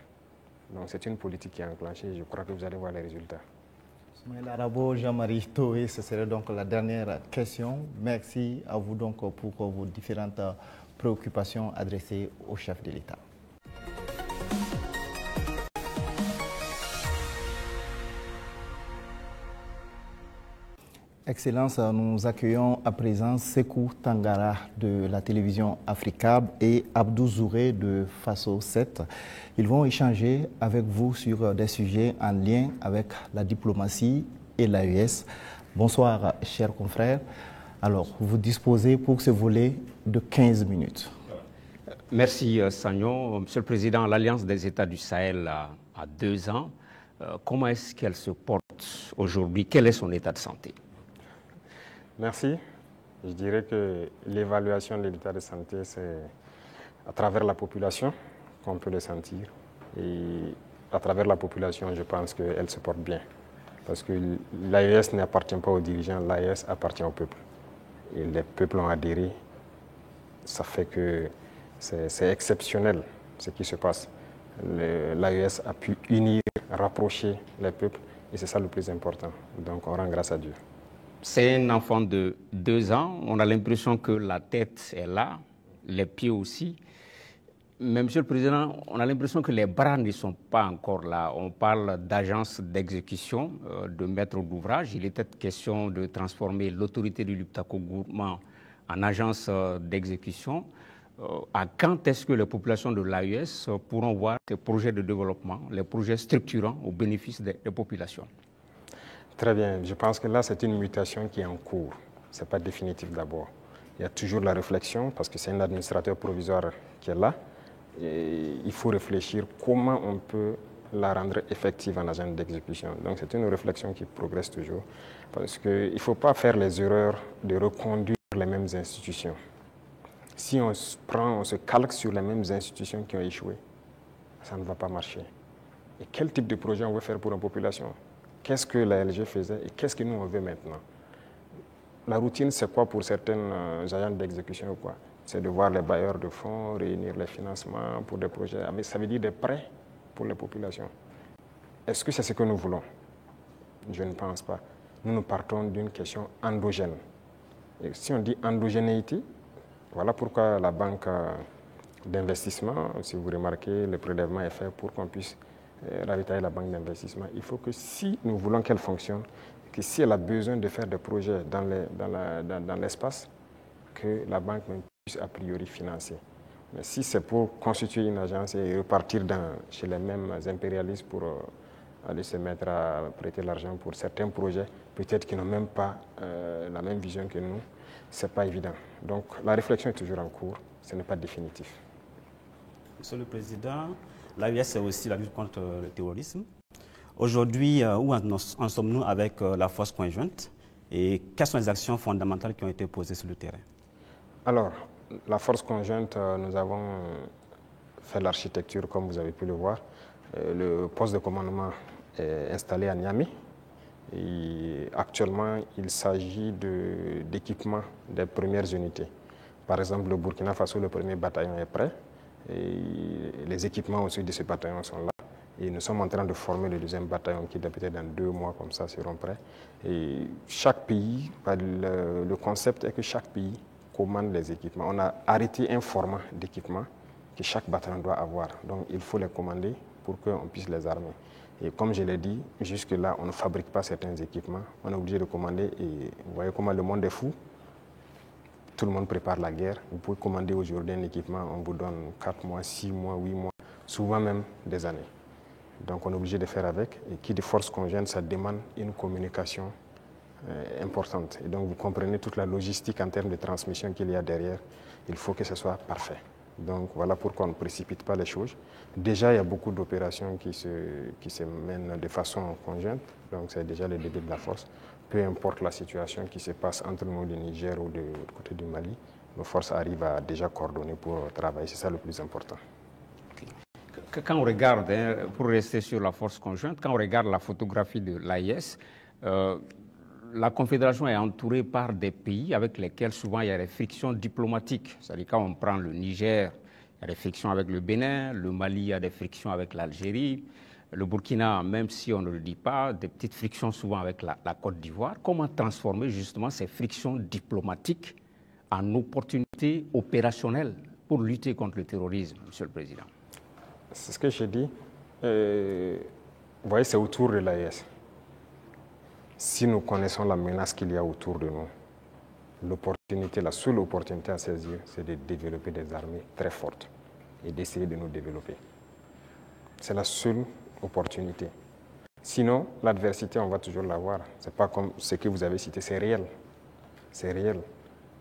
Donc c'est une politique qui est enclenchée et je crois que vous allez voir les résultats. Soumaïla Arabo, Jean-Marie Toé, ce serait donc la dernière question. Merci à vous donc pour vos différentes préoccupations adressées au chef de l'État. Excellence, nous accueillons à présent Sekou Tangara de la télévision Africab et Abdou Zouré de Faso 7. Ils vont échanger avec vous sur des sujets en lien avec la diplomatie et l'AES. Bonsoir, chers confrères. Alors, vous disposez pour ce volet de 15 minutes. Merci, Sagnon. Monsieur le Président, l'Alliance des États du Sahel a 2 ans. Comment est-ce qu'elle se porte aujourd'hui? Quel est son état de santé? Merci. Je dirais que l'évaluation de l'état de santé, c'est à travers la population qu'on peut le sentir. Et à travers la population, je pense qu'elle se porte bien. Parce que l'AES n'appartient pas aux dirigeants, l'AES appartient au peuple. et les peuples ont adhéré. Ça fait que c'est exceptionnel ce qui se passe. L'AES a pu unir, rapprocher les peuples et c'est ça le plus important. Donc on rend grâce à Dieu. C'est un enfant de 2 ans. On a l'impression que la tête est là, les pieds aussi. Mais Monsieur le Président, on a l'impression que les bras ne sont pas encore là. On parle d'agence d'exécution, de maître d'ouvrage. Il était question de transformer l'autorité du Liptako Gourmand en agence d'exécution. À quand est-ce que les populations de l'AES pourront voir les projets de développement, les projets structurants au bénéfice des populations? Très bien. Je pense que là, c'est une mutation qui est en cours. Ce n'est pas définitif d'abord. Il y a toujours la réflexion, parce que c'est un administrateur provisoire qui est là. Et il faut réfléchir comment on peut la rendre effective en agence d'exécution. Donc c'est une réflexion qui progresse toujours, parce qu'il ne faut pas faire les erreurs de reconduire les mêmes institutions. Si on se calque sur les mêmes institutions qui ont échoué, ça ne va pas marcher. Et quel type de projet on veut faire pour une population? Qu'est-ce que la LG faisait et qu'est-ce que nous on veut maintenant? La routine, c'est quoi pour certaines agences d'exécution ou quoi? C'est de voir les bailleurs de fonds, réunir les financements pour des projets. Mais ça veut dire des prêts pour les populations. Est-ce que c'est ce que nous voulons? Je ne pense pas. Nous partons d'une question endogène. Et si on dit endogénéité, voilà pourquoi la banque d'investissement, si vous remarquez, le prélèvement est fait pour qu'on puisse ravitailler la banque d'investissement. Il faut que si nous voulons qu'elle fonctionne, que si elle a besoin de faire des projets dans l'espace, que la banque puisse a priori financer. Mais si c'est pour constituer une agence et repartir chez les mêmes impérialistes pour aller se mettre à prêter l'argent pour certains projets, peut-être qu'ils n'ont même pas la même vision que nous, ce n'est pas évident. Donc la réflexion est toujours en cours, ce n'est pas définitif. Monsieur le Président, l'AES c'est aussi la lutte contre le terrorisme. Aujourd'hui, où en sommes-nous avec la force conjointe et quelles sont les actions fondamentales qui ont été posées sur le terrain? Alors, la force conjointe, nous avons fait l'architecture comme vous avez pu le voir. Le poste de commandement est installé à Niamey. Et actuellement, il s'agit d'équipement des premières unités. Par exemple, le Burkina Faso, le premier bataillon est prêt. Et les équipements aussi de ce bataillon sont là. Et nous sommes en train de former le deuxième bataillon qui, peut-être dans 2 mois, comme ça, seront prêts. Et chaque pays, le concept est que chaque pays commande les équipements. On a arrêté un format d'équipement que chaque bataillon doit avoir. Donc, il faut les commander pour qu'on puisse les armer. Et comme je l'ai dit, jusque-là, on ne fabrique pas certains équipements. On est obligé de commander. Et vous voyez comment le monde est fou. Tout le monde prépare la guerre. Vous pouvez commander aujourd'hui un équipement, on vous donne 4 mois, 6 mois, 8 mois, souvent même des années. Donc on est obligé de faire avec. Et qui de force conjointe, ça demande une communication importante. Et donc vous comprenez toute la logistique en termes de transmission qu'il y a derrière. Il faut que ce soit parfait. Donc voilà pourquoi on ne précipite pas les choses. Déjà, il y a beaucoup d'opérations qui se mènent de façon conjointe. Donc c'est déjà le début de la force. Peu importe la situation qui se passe entre nous, le Niger ou du côté du Mali, nos forces arrivent à déjà coordonner pour travailler. C'est ça le plus important. Quand on regarde, pour rester sur la force conjointe, quand on regarde la photographie de l'AES, la Confédération est entourée par des pays avec lesquels souvent il y a des frictions diplomatiques. C'est-à-dire quand on prend le Niger, il y a des frictions avec le Bénin, le Mali, il y a des frictions avec l'Algérie, le Burkina, même si on ne le dit pas, des petites frictions souvent avec la Côte d'Ivoire. Comment transformer justement ces frictions diplomatiques en opportunités opérationnelles pour lutter contre le terrorisme, Monsieur le Président? C'est ce que j'ai dit. Vous voyez, c'est autour de l'AES. Si nous connaissons la menace qu'il y a autour de nous, l'opportunité, la seule opportunité à saisir, c'est de développer des armées très fortes et d'essayer de nous développer. C'est la seule opportunité. Sinon, l'adversité, on va toujours l'avoir. Ce n'est pas comme ce que vous avez cité, c'est réel. C'est réel.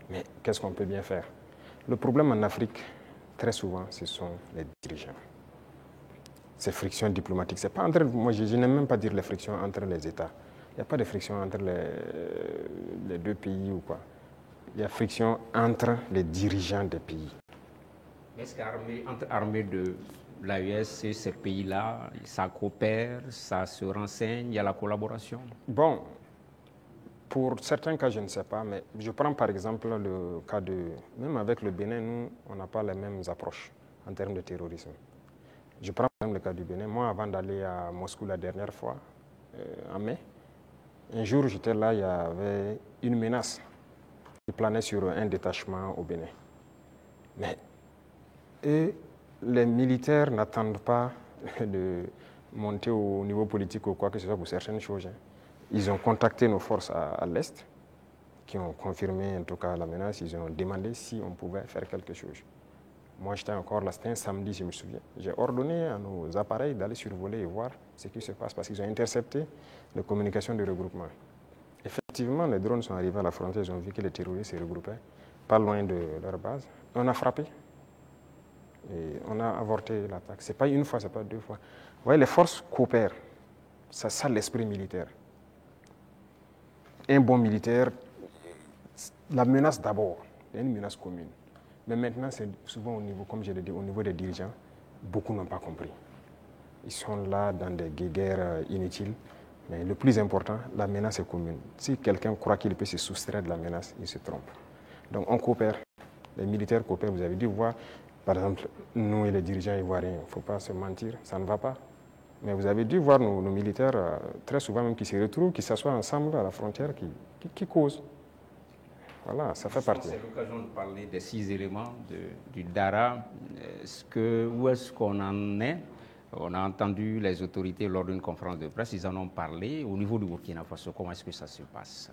Mais qu'est-ce qu'on peut bien faire? Le problème en Afrique, très souvent, ce sont les dirigeants. Ces frictions diplomatiques, c'est pas entre... Moi, je n'aime même pas dire les frictions entre les États. Il n'y a pas de friction entre les 2 pays ou quoi. Il y a friction entre les dirigeants des pays. Est-ce qu'entre armées de l'AES et ces pays-là, ça coopère, ça se renseigne, il y a la collaboration? Bon, Pour certains cas, je ne sais pas, mais je prends par exemple le cas de... Même avec le Bénin, nous, on n'a pas les mêmes approches en termes de terrorisme. Je prends par exemple le cas du Bénin. Moi, avant d'aller à Moscou la dernière fois, en mai, un jour, j'étais là, il y avait une menace qui planait sur un détachement au Bénin. Mais les militaires n'attendent pas de monter au niveau politique ou quoi que ce soit pour certaines choses. Ils ont contacté nos forces à l'Est, qui ont confirmé en tout cas la menace. Ils ont demandé si on pouvait faire quelque chose. Moi, j'étais encore là, c'était un samedi, je me souviens. J'ai ordonné à nos appareils d'aller survoler et voir ce qui se passe, parce qu'ils ont intercepté les communications de regroupement. Effectivement, les drones sont arrivés à la frontière, ils ont vu que les terroristes se regroupaient pas loin de leur base. On a frappé et on a avorté l'attaque. Ce n'est pas une fois, ce n'est pas deux fois. Vous voyez, les forces coopèrent. C'est ça l'esprit militaire. Un bon militaire, la menace d'abord, il y a une menace commune. Mais maintenant, c'est souvent au niveau, comme je l'ai dit, au niveau des dirigeants, beaucoup n'ont pas compris. Ils sont là dans des guerres inutiles. Mais le plus important, la menace est commune. Si quelqu'un croit qu'il peut se soustraire de la menace, il se trompe. Donc on coopère. Les militaires coopèrent. Vous avez dû voir, par exemple, nous et les dirigeants ivoiriens, il ne faut pas se mentir, ça ne va pas. Mais vous avez dû voir nos militaires, très souvent même, qui se retrouvent, qui s'assoient ensemble à la frontière, qui causent. Voilà, ça fait partie. C'est l'occasion de parler des 6 éléments du DARA. Où est-ce qu'on en est? On a entendu les autorités lors d'une conférence de presse, ils en ont parlé. Au niveau du Burkina Faso, comment est-ce que ça se passe?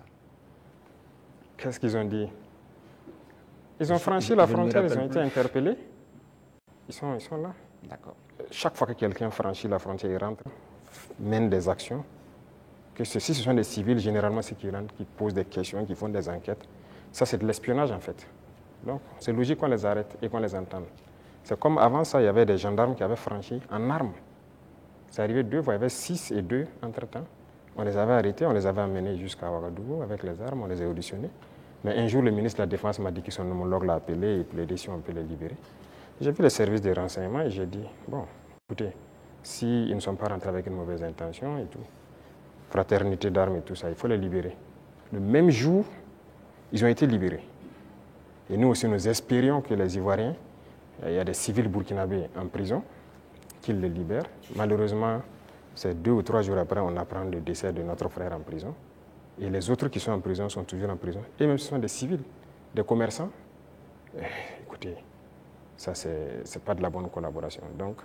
Qu'est-ce qu'ils ont dit? Ils ont franchi la frontière, ils ont été interpellés. Ils sont là. D'accord. Chaque fois que quelqu'un franchit la frontière, il rentre, mène des actions. Que si ce sont des civils, généralement, c'est qui rentrent, qui posent des questions, qui font des enquêtes. Ça, c'est de l'espionnage, en fait. Donc, c'est logique qu'on les arrête et qu'on les entende. C'est comme avant ça, il y avait des gendarmes qui avaient franchi en armes. C'est arrivé 2 fois, il y avait 6 et 2 entre-temps. On les avait arrêtés, on les avait amenés jusqu'à Ouagadougou avec les armes, on les a auditionnés. Mais un jour, le ministre de la Défense m'a dit que son homologue l'a appelé et plaidé si on peut les libérer. J'ai vu les services de renseignement et j'ai dit, bon, écoutez, s'ils ne sont pas rentrés avec une mauvaise intention et tout, fraternité d'armes et tout ça, il faut les libérer. Le même jour, ils ont été libérés. Et nous aussi, nous espérions que les Ivoiriens, il y a des civils burkinabés en prison, qu'ils les libèrent. Malheureusement, c'est 2 ou 3 jours après, on apprend le décès de notre frère en prison. Et les autres qui sont en prison sont toujours en prison. Et même ce sont des civils, des commerçants. Écoutez, ça, c'est pas de la bonne collaboration. Donc,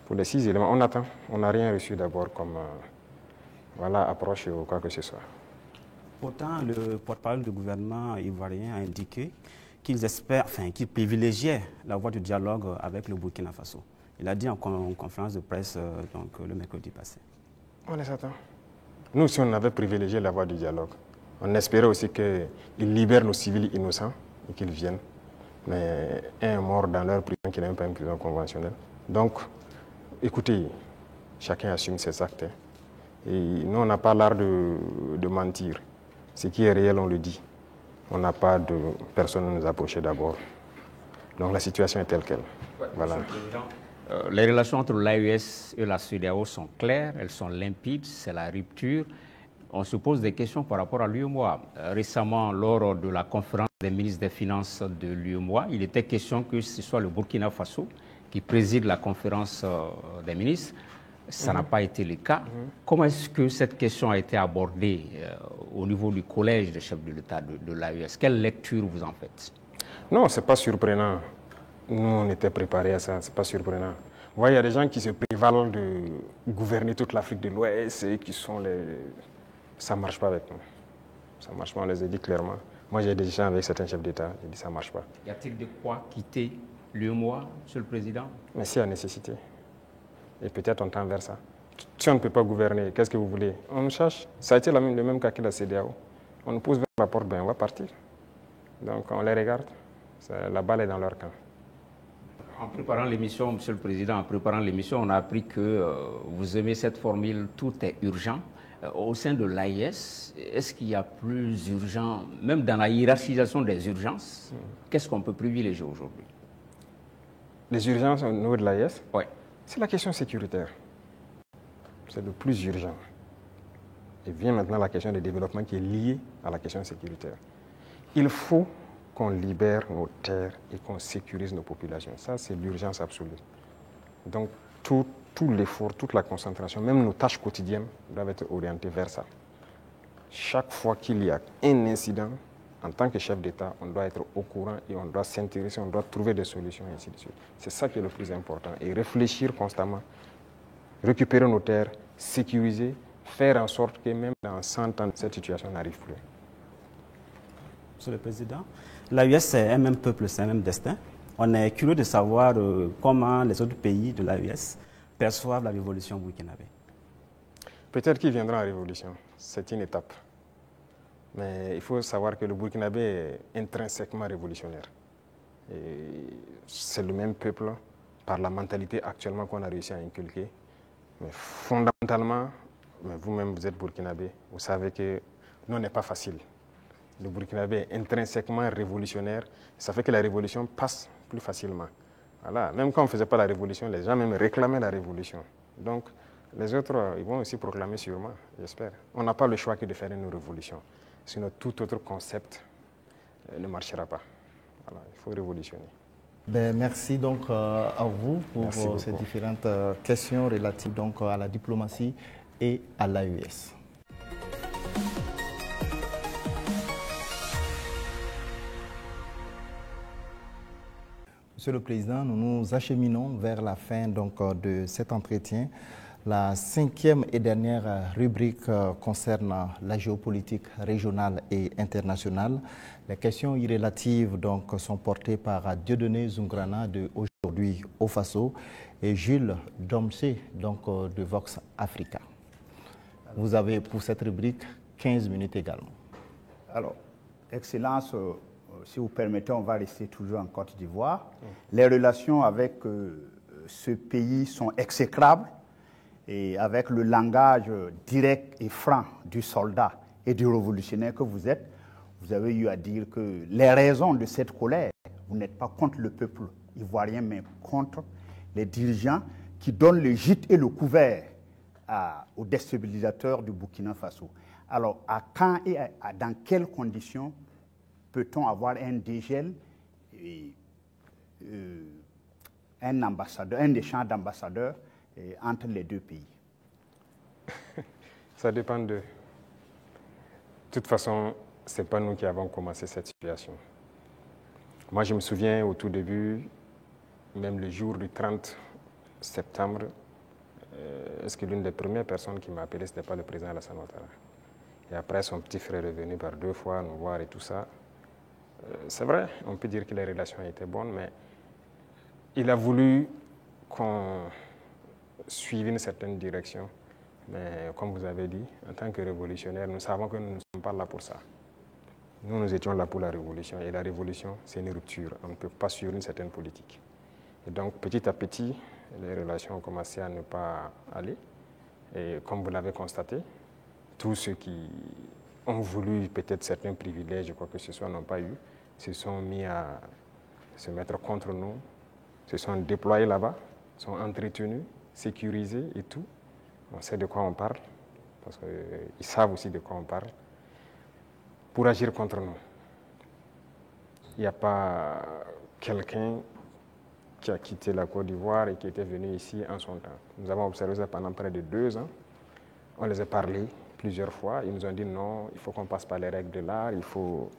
pour les 6 éléments, on attend. On n'a rien reçu d'abord comme approche ou quoi que ce soit. Pourtant, le porte-parole du gouvernement ivoirien a indiqué qu'ils espèrent, qu'ils privilégiaient la voie du dialogue avec le Burkina Faso. Il a dit en conférence de presse le mercredi passé. On les attend. Nous aussi, on avait privilégié la voie du dialogue. On espérait aussi qu'ils libèrent nos civils innocents et qu'ils viennent. Mais un est mort dans leur prison qui n'est même pas une prison conventionnelle. Donc, écoutez, chacun assume ses actes. Et nous, on n'a pas l'art de mentir. Ce qui est réel, on le dit. On n'a pas de personne à nous approcher d'abord. Donc la situation est telle qu'elle. Voilà. Les relations entre l'AES et la CEDEAO sont claires, elles sont limpides, c'est la rupture. On se pose des questions par rapport à l'UEMOA. Récemment, lors de la conférence des ministres des Finances de l'UEMOA, il était question que ce soit le Burkina Faso qui préside la conférence des ministres. Ça n'a pas été le cas. Comment est-ce que cette question a été abordée au niveau du collège des chefs de l'État de l'AES? Quelle lecture vous en faites? Non, ce n'est pas surprenant. Nous, on était préparés à ça, ce n'est pas surprenant. Vous voyez, il y a des gens qui se prévalent de gouverner toute l'Afrique de l'Ouest et qui sont les... Ça ne marche pas avec nous. Ça ne marche pas, on les a dit clairement. Moi, j'ai des gens avec certains chefs d'État, j'ai dit ça ne marche pas. Y a-t-il de quoi quitter l'UEMOA, Monsieur le Président? Mais s'il y a nécessité. Et peut-être on tend vers ça. Si on ne peut pas gouverner, qu'est-ce que vous voulez? On nous cherche. Ça a été le même cas que la CEDEAO. On nous pousse vers la porte, on va partir. Donc on les regarde. La balle est dans leur camp. En préparant l'émission, Monsieur le Président, on a appris que vous aimez cette formule « tout est urgent ». Au sein de l'AIS, est-ce qu'il y a plus urgent, même dans la hiérarchisation des urgences, qu'est-ce qu'on peut privilégier aujourd'hui? Les urgences au niveau de l'AIS? Oui. C'est la question sécuritaire. C'est le plus urgent. Et vient maintenant la question du développement qui est liée à la question sécuritaire. Il faut qu'on libère nos terres et qu'on sécurise nos populations. Ça, c'est l'urgence absolue. Donc, tout l'effort, toute la concentration, même nos tâches quotidiennes doivent être orientées vers ça. Chaque fois qu'il y a un incident, en tant que chef d'État, on doit être au courant et on doit s'intéresser, on doit trouver des solutions et ainsi de suite. C'est ça qui est le plus important. Et réfléchir constamment, récupérer nos terres, sécuriser, faire en sorte que même dans 100 ans, cette situation n'arrive plus. Monsieur le Président, l'AES, c'est un même peuple, c'est un même destin. On est curieux de savoir comment les autres pays de l'AES perçoivent la révolution burkinabé. Peut-être qu'il viendra la révolution, c'est une étape. Mais il faut savoir que le Burkinabé est intrinsèquement révolutionnaire. C'est le même peuple, par la mentalité actuellement qu'on a réussi à inculquer. Mais fondamentalement, vous-même vous êtes Burkinabé, vous savez que non, n'est pas facile. Le Burkinabé est intrinsèquement révolutionnaire, ça fait que la révolution passe plus facilement. Voilà. Même quand on ne faisait pas la révolution, les gens même réclamaient la révolution. Donc les autres, ils vont aussi proclamer sûrement, j'espère. On n'a pas le choix que de faire une révolution. Sinon, tout autre concept ne marchera pas. Voilà, il faut révolutionner. Merci donc à vous pour ces différentes questions relatives donc à la diplomatie et à l'AES. Monsieur le Président, nous nous acheminons vers la fin donc, de cet entretien. La 5e et dernière rubrique concerne la géopolitique régionale et internationale. Les questions irrelatives donc, sont portées par Dieudonné Zungrana de Aujourd'hui au Faso et Jules Domsé donc, de Vox Africa. Vous avez pour cette rubrique 15 minutes également. Alors, Excellence, si vous permettez, on va rester toujours en Côte d'Ivoire. Les relations avec ce pays sont exécrables. Et avec le langage direct et franc du soldat et du révolutionnaire que vous êtes, vous avez eu à dire que les raisons de cette colère, vous n'êtes pas contre le peuple ivoirien, mais contre les dirigeants qui donnent le gîte et le couvert aux déstabilisateurs du Burkina Faso. Alors, à quand et dans quelles conditions peut-on avoir un dégel, un échange d'ambassadeurs entre les deux pays? Ça dépend d'eux. De toute façon, ce n'est pas nous qui avons commencé cette situation. Moi, je me souviens au tout début, même le jour du 30 septembre, est-ce que l'une des premières personnes qui m'a appelé, ce n'était pas le président Alassane Ouattara. Et après, son petit frère est venu par 2 fois nous voir et tout ça. C'est vrai, on peut dire que les relations étaient bonnes, mais il a voulu qu'on suive une certaine direction. Mais comme vous avez dit, en tant que révolutionnaire, nous savons que nous ne sommes pas là pour ça. Nous étions là pour la révolution. Et la révolution, c'est une rupture. On ne peut pas suivre une certaine politique. Et donc, petit à petit, les relations ont commencé à ne pas aller. Et comme vous l'avez constaté, tous ceux qui ont voulu peut-être certains privilèges, quoi que ce soit, n'ont pas eu, se sont mis à se mettre contre nous, se sont déployés là-bas, sont entretenus, sécurisés et tout. On sait de quoi on parle, parce qu'ils savent aussi de quoi on parle, pour agir contre nous. Il n'y a pas quelqu'un qui a quitté la Côte d'Ivoire et qui était venu ici en son temps. Nous avons observé ça pendant près de 2 ans. On les a parlé plusieurs fois. Ils nous ont dit non, il faut qu'on passe par les règles de l'art, il faut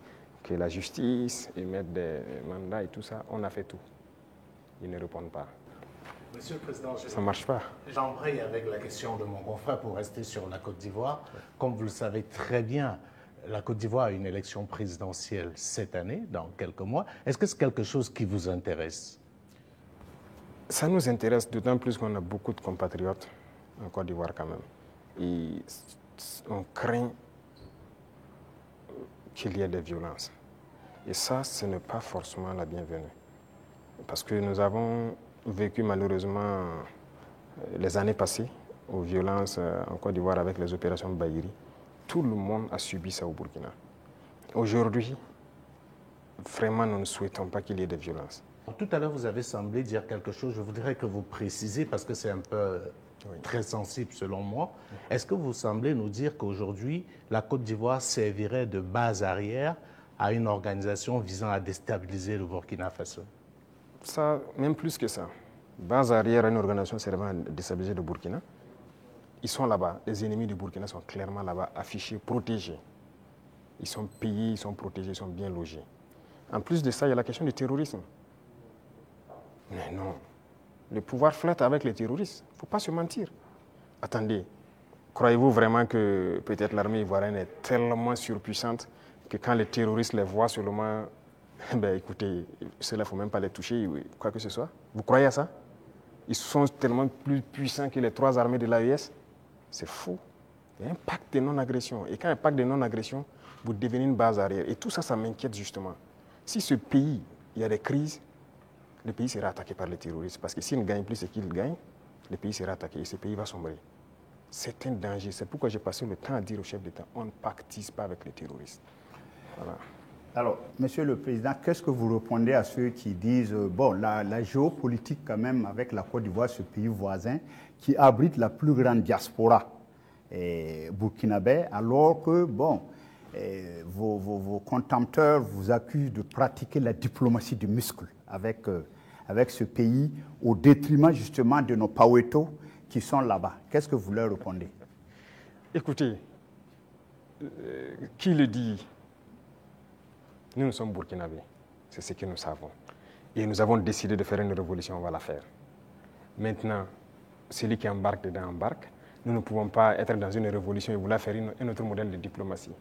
que la justice émette des mandats et tout ça. On a fait tout. Ils ne répondent pas. Monsieur le Président, ça ne marche pas. J'embraye avec la question de mon confrère pour rester sur la Côte d'Ivoire. Comme vous le savez très bien, la Côte d'Ivoire a une élection présidentielle cette année, dans quelques mois. Est-ce que c'est quelque chose qui vous intéresse? Ça nous intéresse d'autant plus qu'on a beaucoup de compatriotes en Côte d'Ivoire quand même. Et on craint qu'il y ait des violences. Et ça, ce n'est pas forcément la bienvenue. Parce que nous avons vécu malheureusement les années passées aux violences en Côte d'Ivoire avec les opérations Bahiri. Tout le monde a subi ça au Burkina. Aujourd'hui, vraiment, nous ne souhaitons pas qu'il y ait des violences. Tout à l'heure, vous avez semblé dire quelque chose. Je voudrais que vous précisiez parce que c'est un peu très sensible selon moi. Est-ce que vous semblez nous dire qu'aujourd'hui, la Côte d'Ivoire servirait de base arrière à une organisation visant à déstabiliser le Burkina Faso? Ça, même plus que ça. Base arrière à une organisation servant à déstabiliser le Burkina. Ils sont là-bas. Les ennemis du Burkina sont clairement là-bas, affichés, protégés. Ils sont payés, ils sont protégés, ils sont bien logés. En plus de ça, il y a la question du terrorisme. Mais non. Le pouvoir flotte avec les terroristes. Il ne faut pas se mentir. Attendez, croyez-vous vraiment que peut-être l'armée ivoirienne est tellement surpuissante que quand les terroristes les voient seulement, ben écoutez, ceux-là, il ne faut même pas les toucher, quoi que ce soit. Vous croyez à ça? Ils sont tellement plus puissants que les 3 armées de l'AES. C'est faux. Il y a un pacte de non-agression. Et quand il y a un pacte de non-agression, vous devenez une base arrière. Et tout ça, ça m'inquiète justement. Si ce pays, il y a des crises, le pays sera attaqué par les terroristes. Parce que s'ils ne gagnent plus ce qu'ils gagnent, le pays sera attaqué et ce pays va sombrer. C'est un danger. C'est pourquoi j'ai passé le temps à dire au chef d'État, on ne pactise pas avec les terroristes. Voilà. Alors, Monsieur le Président, qu'est-ce que vous répondez à ceux qui disent, bon, la géopolitique quand même avec la Côte d'Ivoire, ce pays voisin, qui abrite la plus grande diaspora burkinabé, alors que, bon, vos contempteurs vous accusent de pratiquer la diplomatie du muscle avec ce pays, au détriment justement de nos Paweto qui sont là-bas. Qu'est-ce que vous leur répondez? Écoutez, qui le dit? Nous sommes burkinabés, c'est ce que nous savons. Et nous avons décidé de faire une révolution, on va la faire. Maintenant, celui qui embarque dedans embarque. Nous ne pouvons pas être dans une révolution et vouloir faire un autre modèle de diplomatie.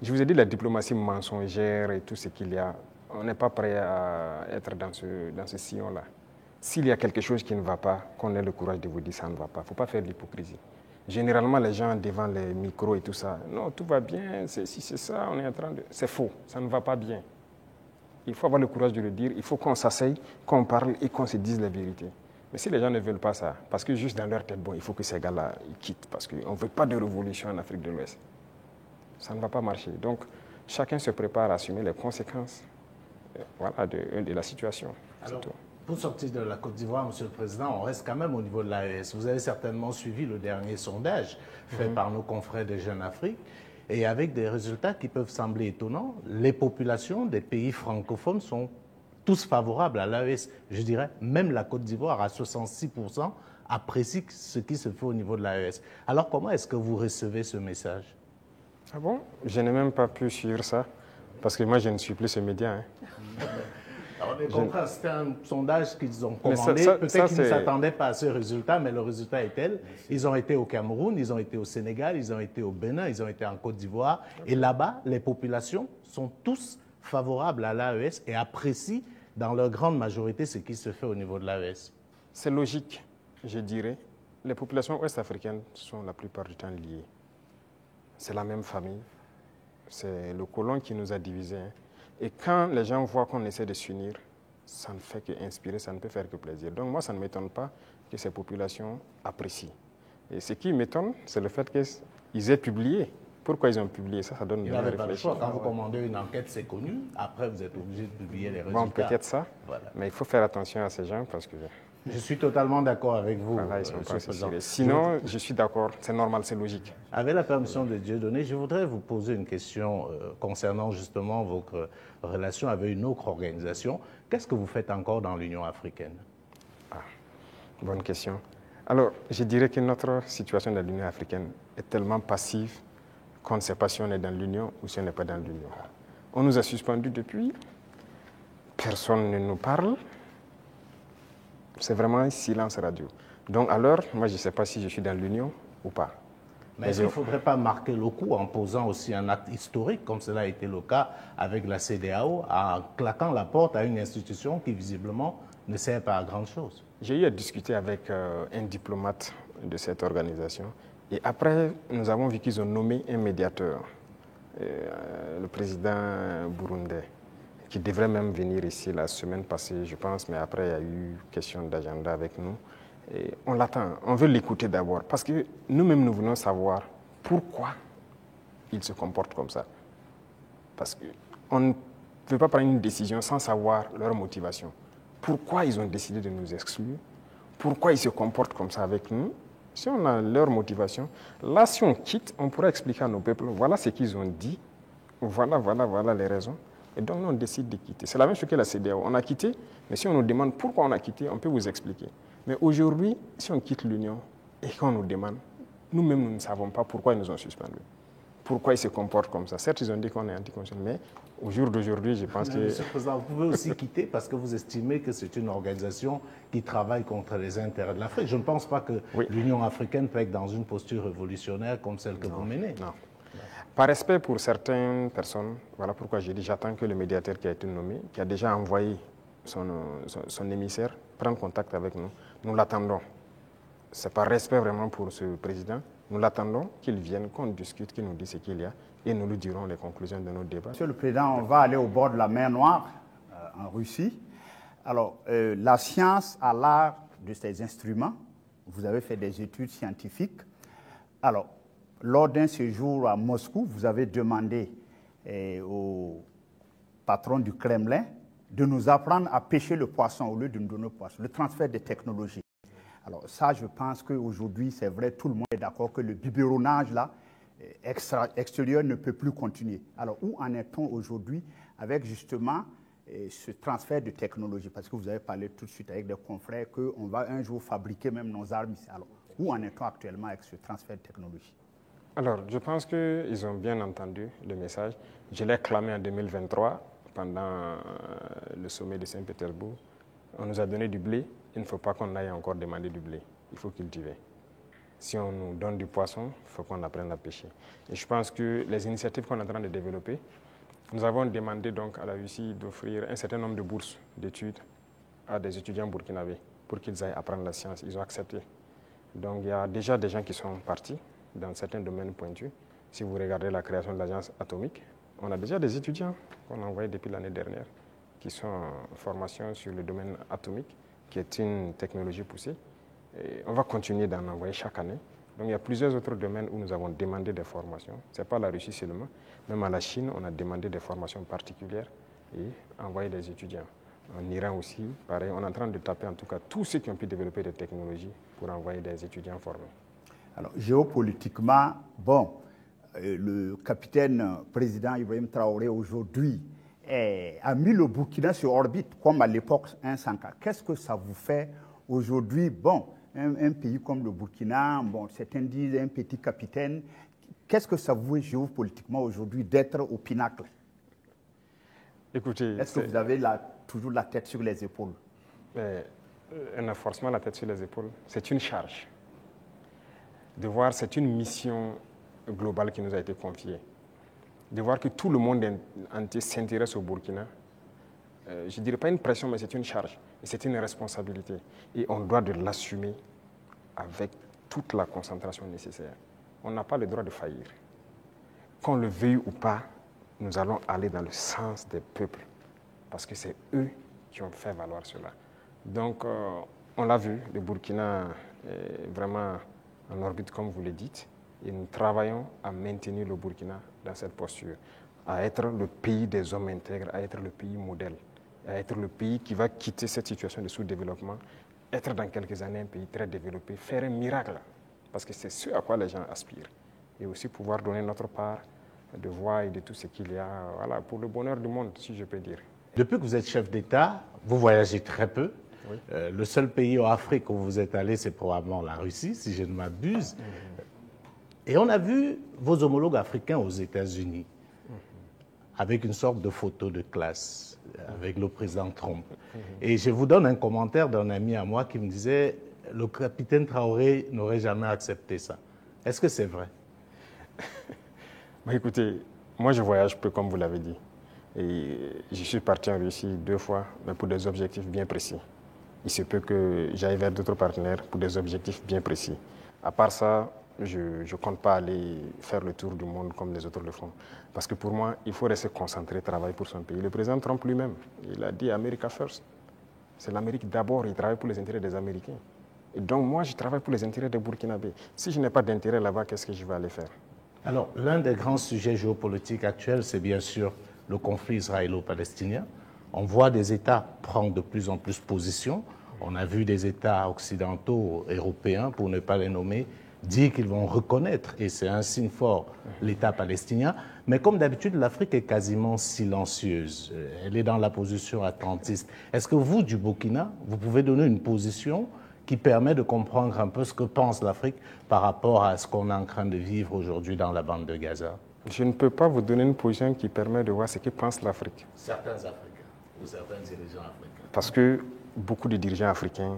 Je vous ai dit la diplomatie mensongère et tout ce qu'il y a. On n'est pas prêt à être dans ce sillon-là. S'il y a quelque chose qui ne va pas, qu'on ait le courage de vous dire ça ne va pas. Il ne faut pas faire de l'hypocrisie. Généralement, les gens devant les micros et tout ça, non, tout va bien, si c'est ça, on est en train de... C'est faux, ça ne va pas bien. Il faut avoir le courage de le dire, il faut qu'on s'asseye, qu'on parle et qu'on se dise la vérité. Mais si les gens ne veulent pas ça, parce que juste dans leur tête, bon, il faut que ces gars-là quittent, parce qu'on ne veut pas de révolution en Afrique de l'Ouest. Ça ne va pas marcher. Donc, chacun se prépare à assumer les conséquences voilà, de la situation. Alors, pour sortir de la Côte d'Ivoire, Monsieur le Président, on reste quand même au niveau de l'AES. Vous avez certainement suivi le dernier sondage fait par nos confrères de Jeune Afrique, et avec des résultats qui peuvent sembler étonnants. Les populations des pays francophones sont tous favorables à l'AES. Je dirais, même la Côte d'Ivoire, à 66%, apprécie ce qui se fait au niveau de l'AES. Alors, comment est-ce que vous recevez ce message? Ah bon? Je n'ai même pas pu suivre ça, parce que moi, je ne suis plus ce média. Hein. C'était un sondage qu'ils ont commandé. Peut-être qu'ils ne s'attendaient pas à ce résultat, mais le résultat est tel. Ils ont été au Cameroun, ils ont été au Sénégal, ils ont été au Bénin, ils ont été en Côte d'Ivoire. Et là-bas, les populations sont tous favorables à l'AES et apprécient dans leur grande majorité ce qui se fait au niveau de l'AES. C'est logique, je dirais. Les populations ouest-africaines sont la plupart du temps liées. C'est la même famille. C'est le colon qui nous a divisés. Hein. Et quand les gens voient qu'on essaie de s'unir, ça ne fait qu'inspirer, ça ne peut faire que plaisir. Donc moi, ça ne m'étonne pas que ces populations apprécient. Et ce qui m'étonne, c'est le fait qu'ils aient publié. Pourquoi ils ont publié ça? Ça donne de la réflexion. Pas le choix. Quand vous commandez une enquête, c'est connu. Après, vous êtes obligé de publier les résultats. Bon, peut-être ça. Voilà. Mais il faut faire attention à ces gens parce que... Je suis totalement d'accord avec vous. Voilà, ils sont pas assurés. Sinon, je suis d'accord, c'est normal, c'est logique. Avec la permission de Dieudonné, je voudrais vous poser une question concernant justement votre relation avec une autre organisation. Qu'est-ce que vous faites encore dans l'Union africaine? Bonne question. Alors, je dirais que notre situation dans l'Union africaine est tellement passive qu'on ne sait pas si on est dans l'Union ou si on n'est pas dans l'Union. On nous a suspendus depuis, personne ne nous parle. C'est vraiment un silence radio. Donc alors, moi je ne sais pas si je suis dans l'Union ou pas. Mais est-ce qu'il ne faudrait pas marquer le coup en posant aussi un acte historique, comme cela a été le cas avec la CEDEAO, en claquant la porte à une institution qui visiblement ne sert pas à grand chose? J'ai eu à discuter avec un diplomate de cette organisation. Et après, nous avons vu qu'ils ont nommé un médiateur, le président burundais, qui devrait même venir ici la semaine passée, je pense, mais après, il y a eu question d'agenda avec nous. Et on l'attend, on veut l'écouter d'abord, parce que nous-mêmes, nous voulons savoir pourquoi ils se comportent comme ça. Parce qu'on ne peut pas prendre une décision sans savoir leur motivation. Pourquoi ils ont décidé de nous exclure? pourquoi ils se comportent comme ça avec nous, si on a leur motivation, là, si on quitte, on pourra expliquer à nos peuples, voilà ce qu'ils ont dit, voilà les raisons. Et donc, nous, on décide de quitter. C'est la même chose que la CEDEAO. On a quitté, mais si on nous demande pourquoi on a quitté, on peut vous expliquer. Mais aujourd'hui, si on quitte l'Union et qu'on nous demande, nous-mêmes, nous ne savons pas pourquoi ils nous ont suspendus. Pourquoi ils se comportent comme ça. Certes, ils ont dit qu'on est anticonstitutionnel, mais au jour d'aujourd'hui, je pense que... Monsieur le Président, vous pouvez aussi quitter parce que vous estimez que c'est une organisation qui travaille contre les intérêts de l'Afrique. Je ne pense pas que l'Union africaine peut être dans une posture révolutionnaire comme celle que vous menez. Non. Par respect pour certaines personnes, voilà pourquoi j'ai dit j'attends que le médiateur qui a été nommé, qui a déjà envoyé son émissaire, prenne contact avec nous. Nous l'attendons. Ce n'est pas respect vraiment pour ce président. Nous l'attendons qu'il vienne, qu'on discute, qu'il nous dise ce qu'il y a et nous lui dirons les conclusions de nos débats. Monsieur le Président, on va aller au bord de la mer Noire, en Russie. Alors, la science a l'art de ces instruments. Vous avez fait des études scientifiques. Alors, lors d'un séjour à Moscou, vous avez demandé au patron du Kremlin de nous apprendre à pêcher le poisson au lieu de nous donner le poisson, le transfert des technologies. Alors ça, je pense qu'aujourd'hui, c'est vrai, tout le monde est d'accord que le biberonnage là, extérieur ne peut plus continuer. Alors où en est-on aujourd'hui avec justement ce transfert de technologie? Parce que vous avez parlé tout de suite avec des confrères qu'on va un jour fabriquer même nos armes ici. Alors où en est-on actuellement avec ce transfert de technologie? Alors, je pense qu'ils ont bien entendu le message. Je l'ai clamé en 2023 pendant le sommet de Saint-Pétersbourg. On nous a donné du blé. Il ne faut pas qu'on aille encore demander du blé. Il faut cultiver. Si on nous donne du poisson, il faut qu'on apprenne à pêcher. Et je pense que les initiatives qu'on est en train de développer, nous avons demandé donc à la Russie d'offrir un certain nombre de bourses d'études à des étudiants burkinabés pour qu'ils aillent apprendre la science. Ils ont accepté. Donc il y a déjà des gens qui sont partis dans certains domaines pointus. Si vous regardez la création de l'agence atomique, on a déjà des étudiants qu'on a envoyés depuis l'année dernière qui sont en formation sur le domaine atomique, qui est une technologie poussée. Et on va continuer d'en envoyer chaque année. Donc il y a plusieurs autres domaines où nous avons demandé des formations. Ce n'est pas la Russie seulement. Même à la Chine, on a demandé des formations particulières et envoyé des étudiants. En Iran aussi, pareil, on est en train de taper en tout cas tous ceux qui ont pu développer des technologies pour envoyer des étudiants formés. Alors géopolitiquement, bon, le capitaine président Ibrahim Traoré aujourd'hui a mis le Burkina sur orbite, comme à l'époque un Sanka. Qu'est-ce que ça vous fait aujourd'hui? Bon, un pays comme le Burkina, bon, certains disent un petit capitaine. Qu'est-ce que ça vous fait géopolitiquement aujourd'hui d'être au pinacle? Écoutez, est-ce que vous avez toujours la tête sur les épaules? Un forcément la tête sur les épaules, c'est une charge. De voir, c'est une mission globale qui nous a été confiée. De voir que tout le monde entier s'intéresse au Burkina, je ne dirais pas une pression, mais c'est une charge. Et c'est une responsabilité. Et on doit de l'assumer avec toute la concentration nécessaire. On n'a pas le droit de faillir. Qu'on le veuille ou pas, nous allons aller dans le sens des peuples. Parce que c'est eux qui ont fait valoir cela. Donc, on l'a vu, le Burkina est vraiment en orbite, comme vous le dites. Et nous travaillons à maintenir le Burkina dans cette posture, à être le pays des hommes intègres, à être le pays modèle, à être le pays qui va quitter cette situation de sous-développement, être dans quelques années un pays très développé, faire un miracle, parce que c'est ce à quoi les gens aspirent. Et aussi pouvoir donner notre part de voix et de tout ce qu'il y a, voilà, pour le bonheur du monde, si je peux dire. Depuis que vous êtes chef d'État, vous voyagez très peu. Oui. Le seul pays en Afrique où vous êtes allé, c'est probablement la Russie, si je ne m'abuse. Et on a vu vos homologues africains aux États-Unis, avec une sorte de photo de classe, avec le président Trump. Et je vous donne un commentaire d'un ami à moi qui me disait « Le capitaine Traoré n'aurait jamais accepté ça ». Est-ce que c'est vrai? Écoutez, moi je voyage peu, comme vous l'avez dit. Et je suis parti en Russie 2 fois, mais pour des objectifs bien précis. Il se peut que j'aille vers d'autres partenaires pour des objectifs bien précis. À part ça, je ne compte pas aller faire le tour du monde comme les autres le font. Parce que pour moi, il faut rester concentré, travailler pour son pays. Le président Trump lui-même, il a dit « America first ». C'est l'Amérique d'abord, il travaille pour les intérêts des Américains. Et donc moi, je travaille pour les intérêts des Burkinabés. Si je n'ai pas d'intérêt là-bas, qu'est-ce que je vais aller faire? Alors, l'un des grands sujets géopolitiques actuels, c'est bien sûr le conflit israélo-palestinien. On voit des États prendre de plus en plus position. On a vu des États occidentaux, européens, pour ne pas les nommer, dire qu'ils vont reconnaître, et c'est un signe fort, l'État palestinien. Mais comme d'habitude, l'Afrique est quasiment silencieuse. Elle est dans la position attentiste. Est-ce que vous, du Burkina, vous pouvez donner une position qui permet de comprendre un peu ce que pense l'Afrique par rapport à ce qu'on est en train de vivre aujourd'hui dans la bande de Gaza? Je ne peux pas vous donner une position qui permet de voir ce que pense l'Afrique. Certains Africains ou certains dirigeants africains. Parce que beaucoup de dirigeants africains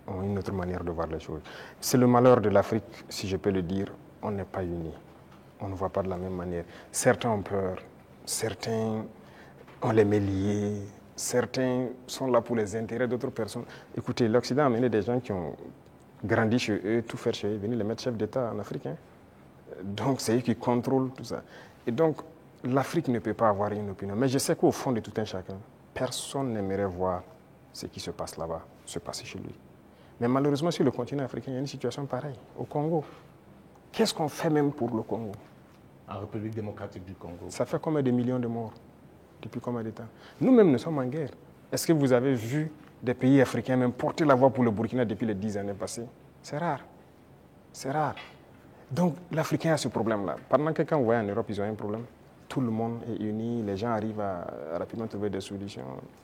ont une autre manière de voir les choses. C'est le malheur de l'Afrique, si je peux le dire, on n'est pas unis. On ne voit pas de la même manière. Certains ont peur, certains ont les mains liées, certains sont là pour les intérêts d'autres personnes. Écoutez, l'Occident a amené des gens qui ont grandi chez eux, tout faire chez eux, venir les mettre chefs d'État en Afrique. Donc c'est eux qui contrôlent tout ça. Et donc l'Afrique ne peut pas avoir une opinion. Mais je sais qu'au fond de tout un chacun, personne n'aimerait voir ce qui se passe là-bas, se passer chez lui. Mais malheureusement, sur le continent africain, il y a une situation pareille. Au Congo, qu'est-ce qu'on fait même pour le Congo? En République démocratique du Congo. Ça fait combien de millions de morts? Depuis combien de temps? Nous-mêmes, nous sommes en guerre. Est-ce que vous avez vu des pays africains même porter la voix pour le Burkina depuis les 10 années passées? C'est rare. C'est rare. Donc, l'Africain a ce problème-là. Pendant que quand vous voyez en Europe, ils ont un problème. Tout le monde est uni, les gens arrivent à rapidement trouver des solutions.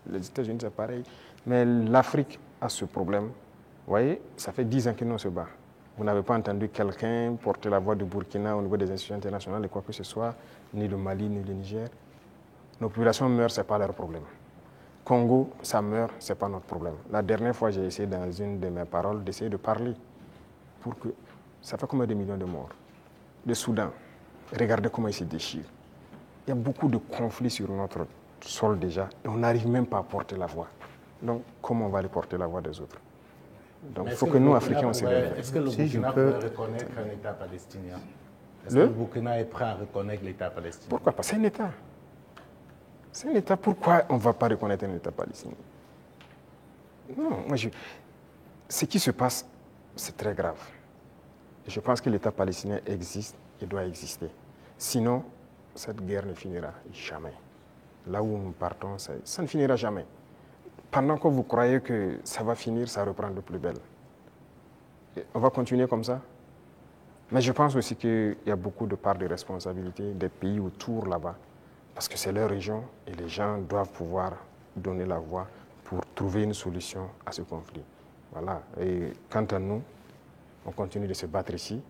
Les États-Unis, c'est pareil. Mais l'Afrique a ce problème. Vous voyez, ça fait 10 ans que nous on se bat. Vous n'avez pas entendu quelqu'un porter la voix du Burkina au niveau des institutions internationales et quoi que ce soit, ni le Mali, ni le Niger. Nos populations meurent, ce n'est pas leur problème. Congo, ça meurt, ce n'est pas notre problème. La dernière fois, j'ai essayé dans une de mes paroles d'essayer de parler pour que... Ça fait combien de millions de morts? Le Soudan, regardez comment il se déchire. Il y a beaucoup de conflits sur notre sol déjà et on n'arrive même pas à porter la voix. Donc, comment on va aller porter la voix des autres? Donc, il faut que nous, Africains, on se lève. Est-ce que le Burkina peut reconnaître un État palestinien? Est-ce que le Burkina est prêt à reconnaître l'État palestinien? Pourquoi pas? C'est un État. C'est un État. Pourquoi on ne va pas reconnaître un État palestinien? Non, ce qui se passe, c'est très grave. Je pense que l'État palestinien existe et doit exister. Sinon, cette guerre ne finira jamais. Là où nous partons, ça ne finira jamais. Pendant que vous croyez que ça va finir, ça reprend de plus belle. Et on va continuer comme ça. Mais je pense aussi qu'il y a beaucoup de parts de responsabilité des pays autour là-bas. Parce que c'est leur région et les gens doivent pouvoir donner la voix pour trouver une solution à ce conflit. Voilà. Et quant à nous, on continue de se battre ici.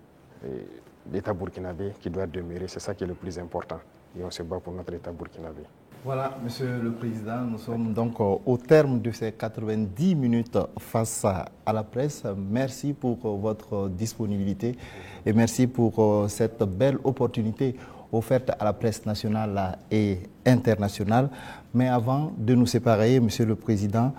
L'État burkinabé qui doit demeurer, c'est ça qui est le plus important. Et on se bat pour notre État burkinabé. Voilà, Monsieur le Président, nous sommes donc au terme de ces 90 minutes face à la presse. Merci pour votre disponibilité et merci pour cette belle opportunité offerte à la presse nationale et internationale. Mais avant de nous séparer, Monsieur le Président,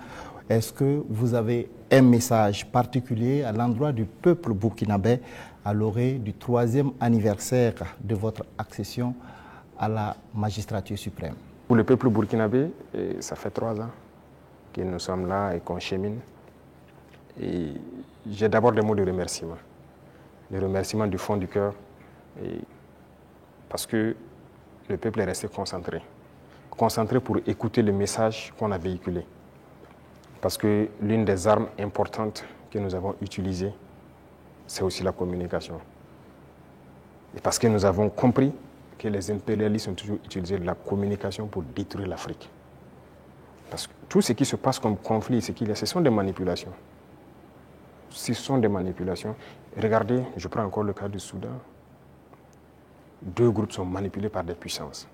est-ce que vous avez un message particulier à l'endroit du peuple burkinabé à l'orée du 3e anniversaire de votre accession à la magistrature suprême? Pour le peuple burkinabé, ça fait 3 ans que nous sommes là et qu'on chemine. Et j'ai d'abord des mots de remerciement. Des remerciements du fond du cœur. Parce que le peuple est resté concentré. Concentré pour écouter le message qu'on a véhiculé. Parce que l'une des armes importantes que nous avons utilisées, c'est aussi la communication. Et parce que nous avons compris que les impérialistes ont toujours utilisé la communication pour détruire l'Afrique. Parce que tout ce qui se passe comme conflit, ce sont des manipulations. Ce sont des manipulations. Regardez, je prends encore le cas du Soudan. 2 groupes sont manipulés par des puissances.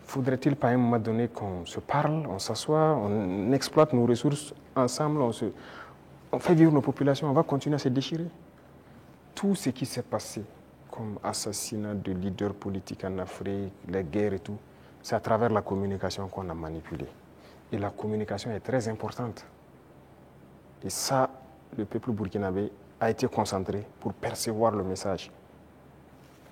Faudrait-il pas à un moment donné qu'on se parle, on s'assoit, on exploite nos ressources ensemble, on fait vivre nos populations, on va continuer à se déchirer? Tout ce qui s'est passé comme assassinat de leaders politiques en Afrique, les guerres et tout, c'est à travers la communication qu'on a manipulé. Et la communication est très importante. Et ça, le peuple burkinabé a été concentré pour percevoir le message.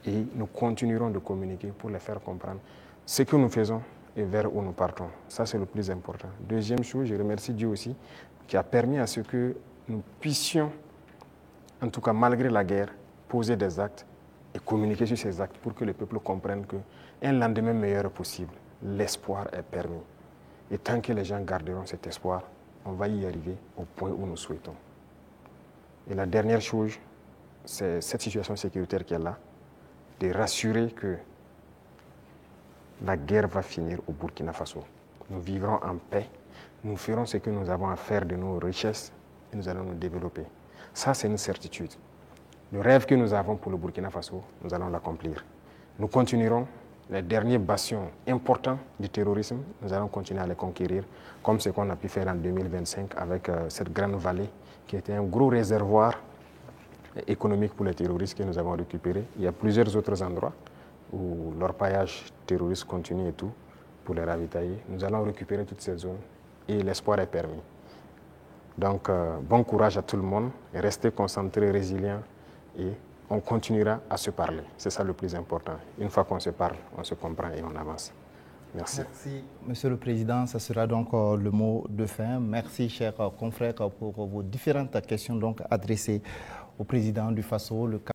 Et nous continuerons de communiquer pour les faire comprendre ce que nous faisons et vers où nous partons. Ça, c'est le plus important. Deuxième chose, je remercie Dieu aussi, qui a permis à ce que nous puissions, en tout cas malgré la guerre, poser des actes et communiquer sur ces actes pour que le peuple comprenne qu'un lendemain meilleur est possible. L'espoir est permis. Et tant que les gens garderont cet espoir, on va y arriver au point où nous souhaitons. Et la dernière chose, c'est cette situation sécuritaire qui est là, de rassurer que la guerre va finir au Burkina Faso. Nous vivrons en paix, nous ferons ce que nous avons à faire de nos richesses et nous allons nous développer. Ça, c'est une certitude. Le rêve que nous avons pour le Burkina Faso, nous allons l'accomplir. Nous continuerons les derniers bastions importants du terrorisme, nous allons continuer à les conquérir, comme ce qu'on a pu faire en 2025 avec cette grande vallée qui était un gros réservoir économique pour les terroristes que nous avons récupéré. Il y a plusieurs autres endroits où l'orpaillage terroriste continue et tout, pour les ravitailler. Nous allons récupérer toutes ces zones et l'espoir est permis. Donc, bon courage à tout le monde, restez concentrés, résilients et on continuera à se parler. C'est ça le plus important. Une fois qu'on se parle, on se comprend et on avance. Merci. Merci, Monsieur le Président. Ce sera donc le mot de fin. Merci, chers confrères, pour vos différentes questions donc adressées au Président du Faso.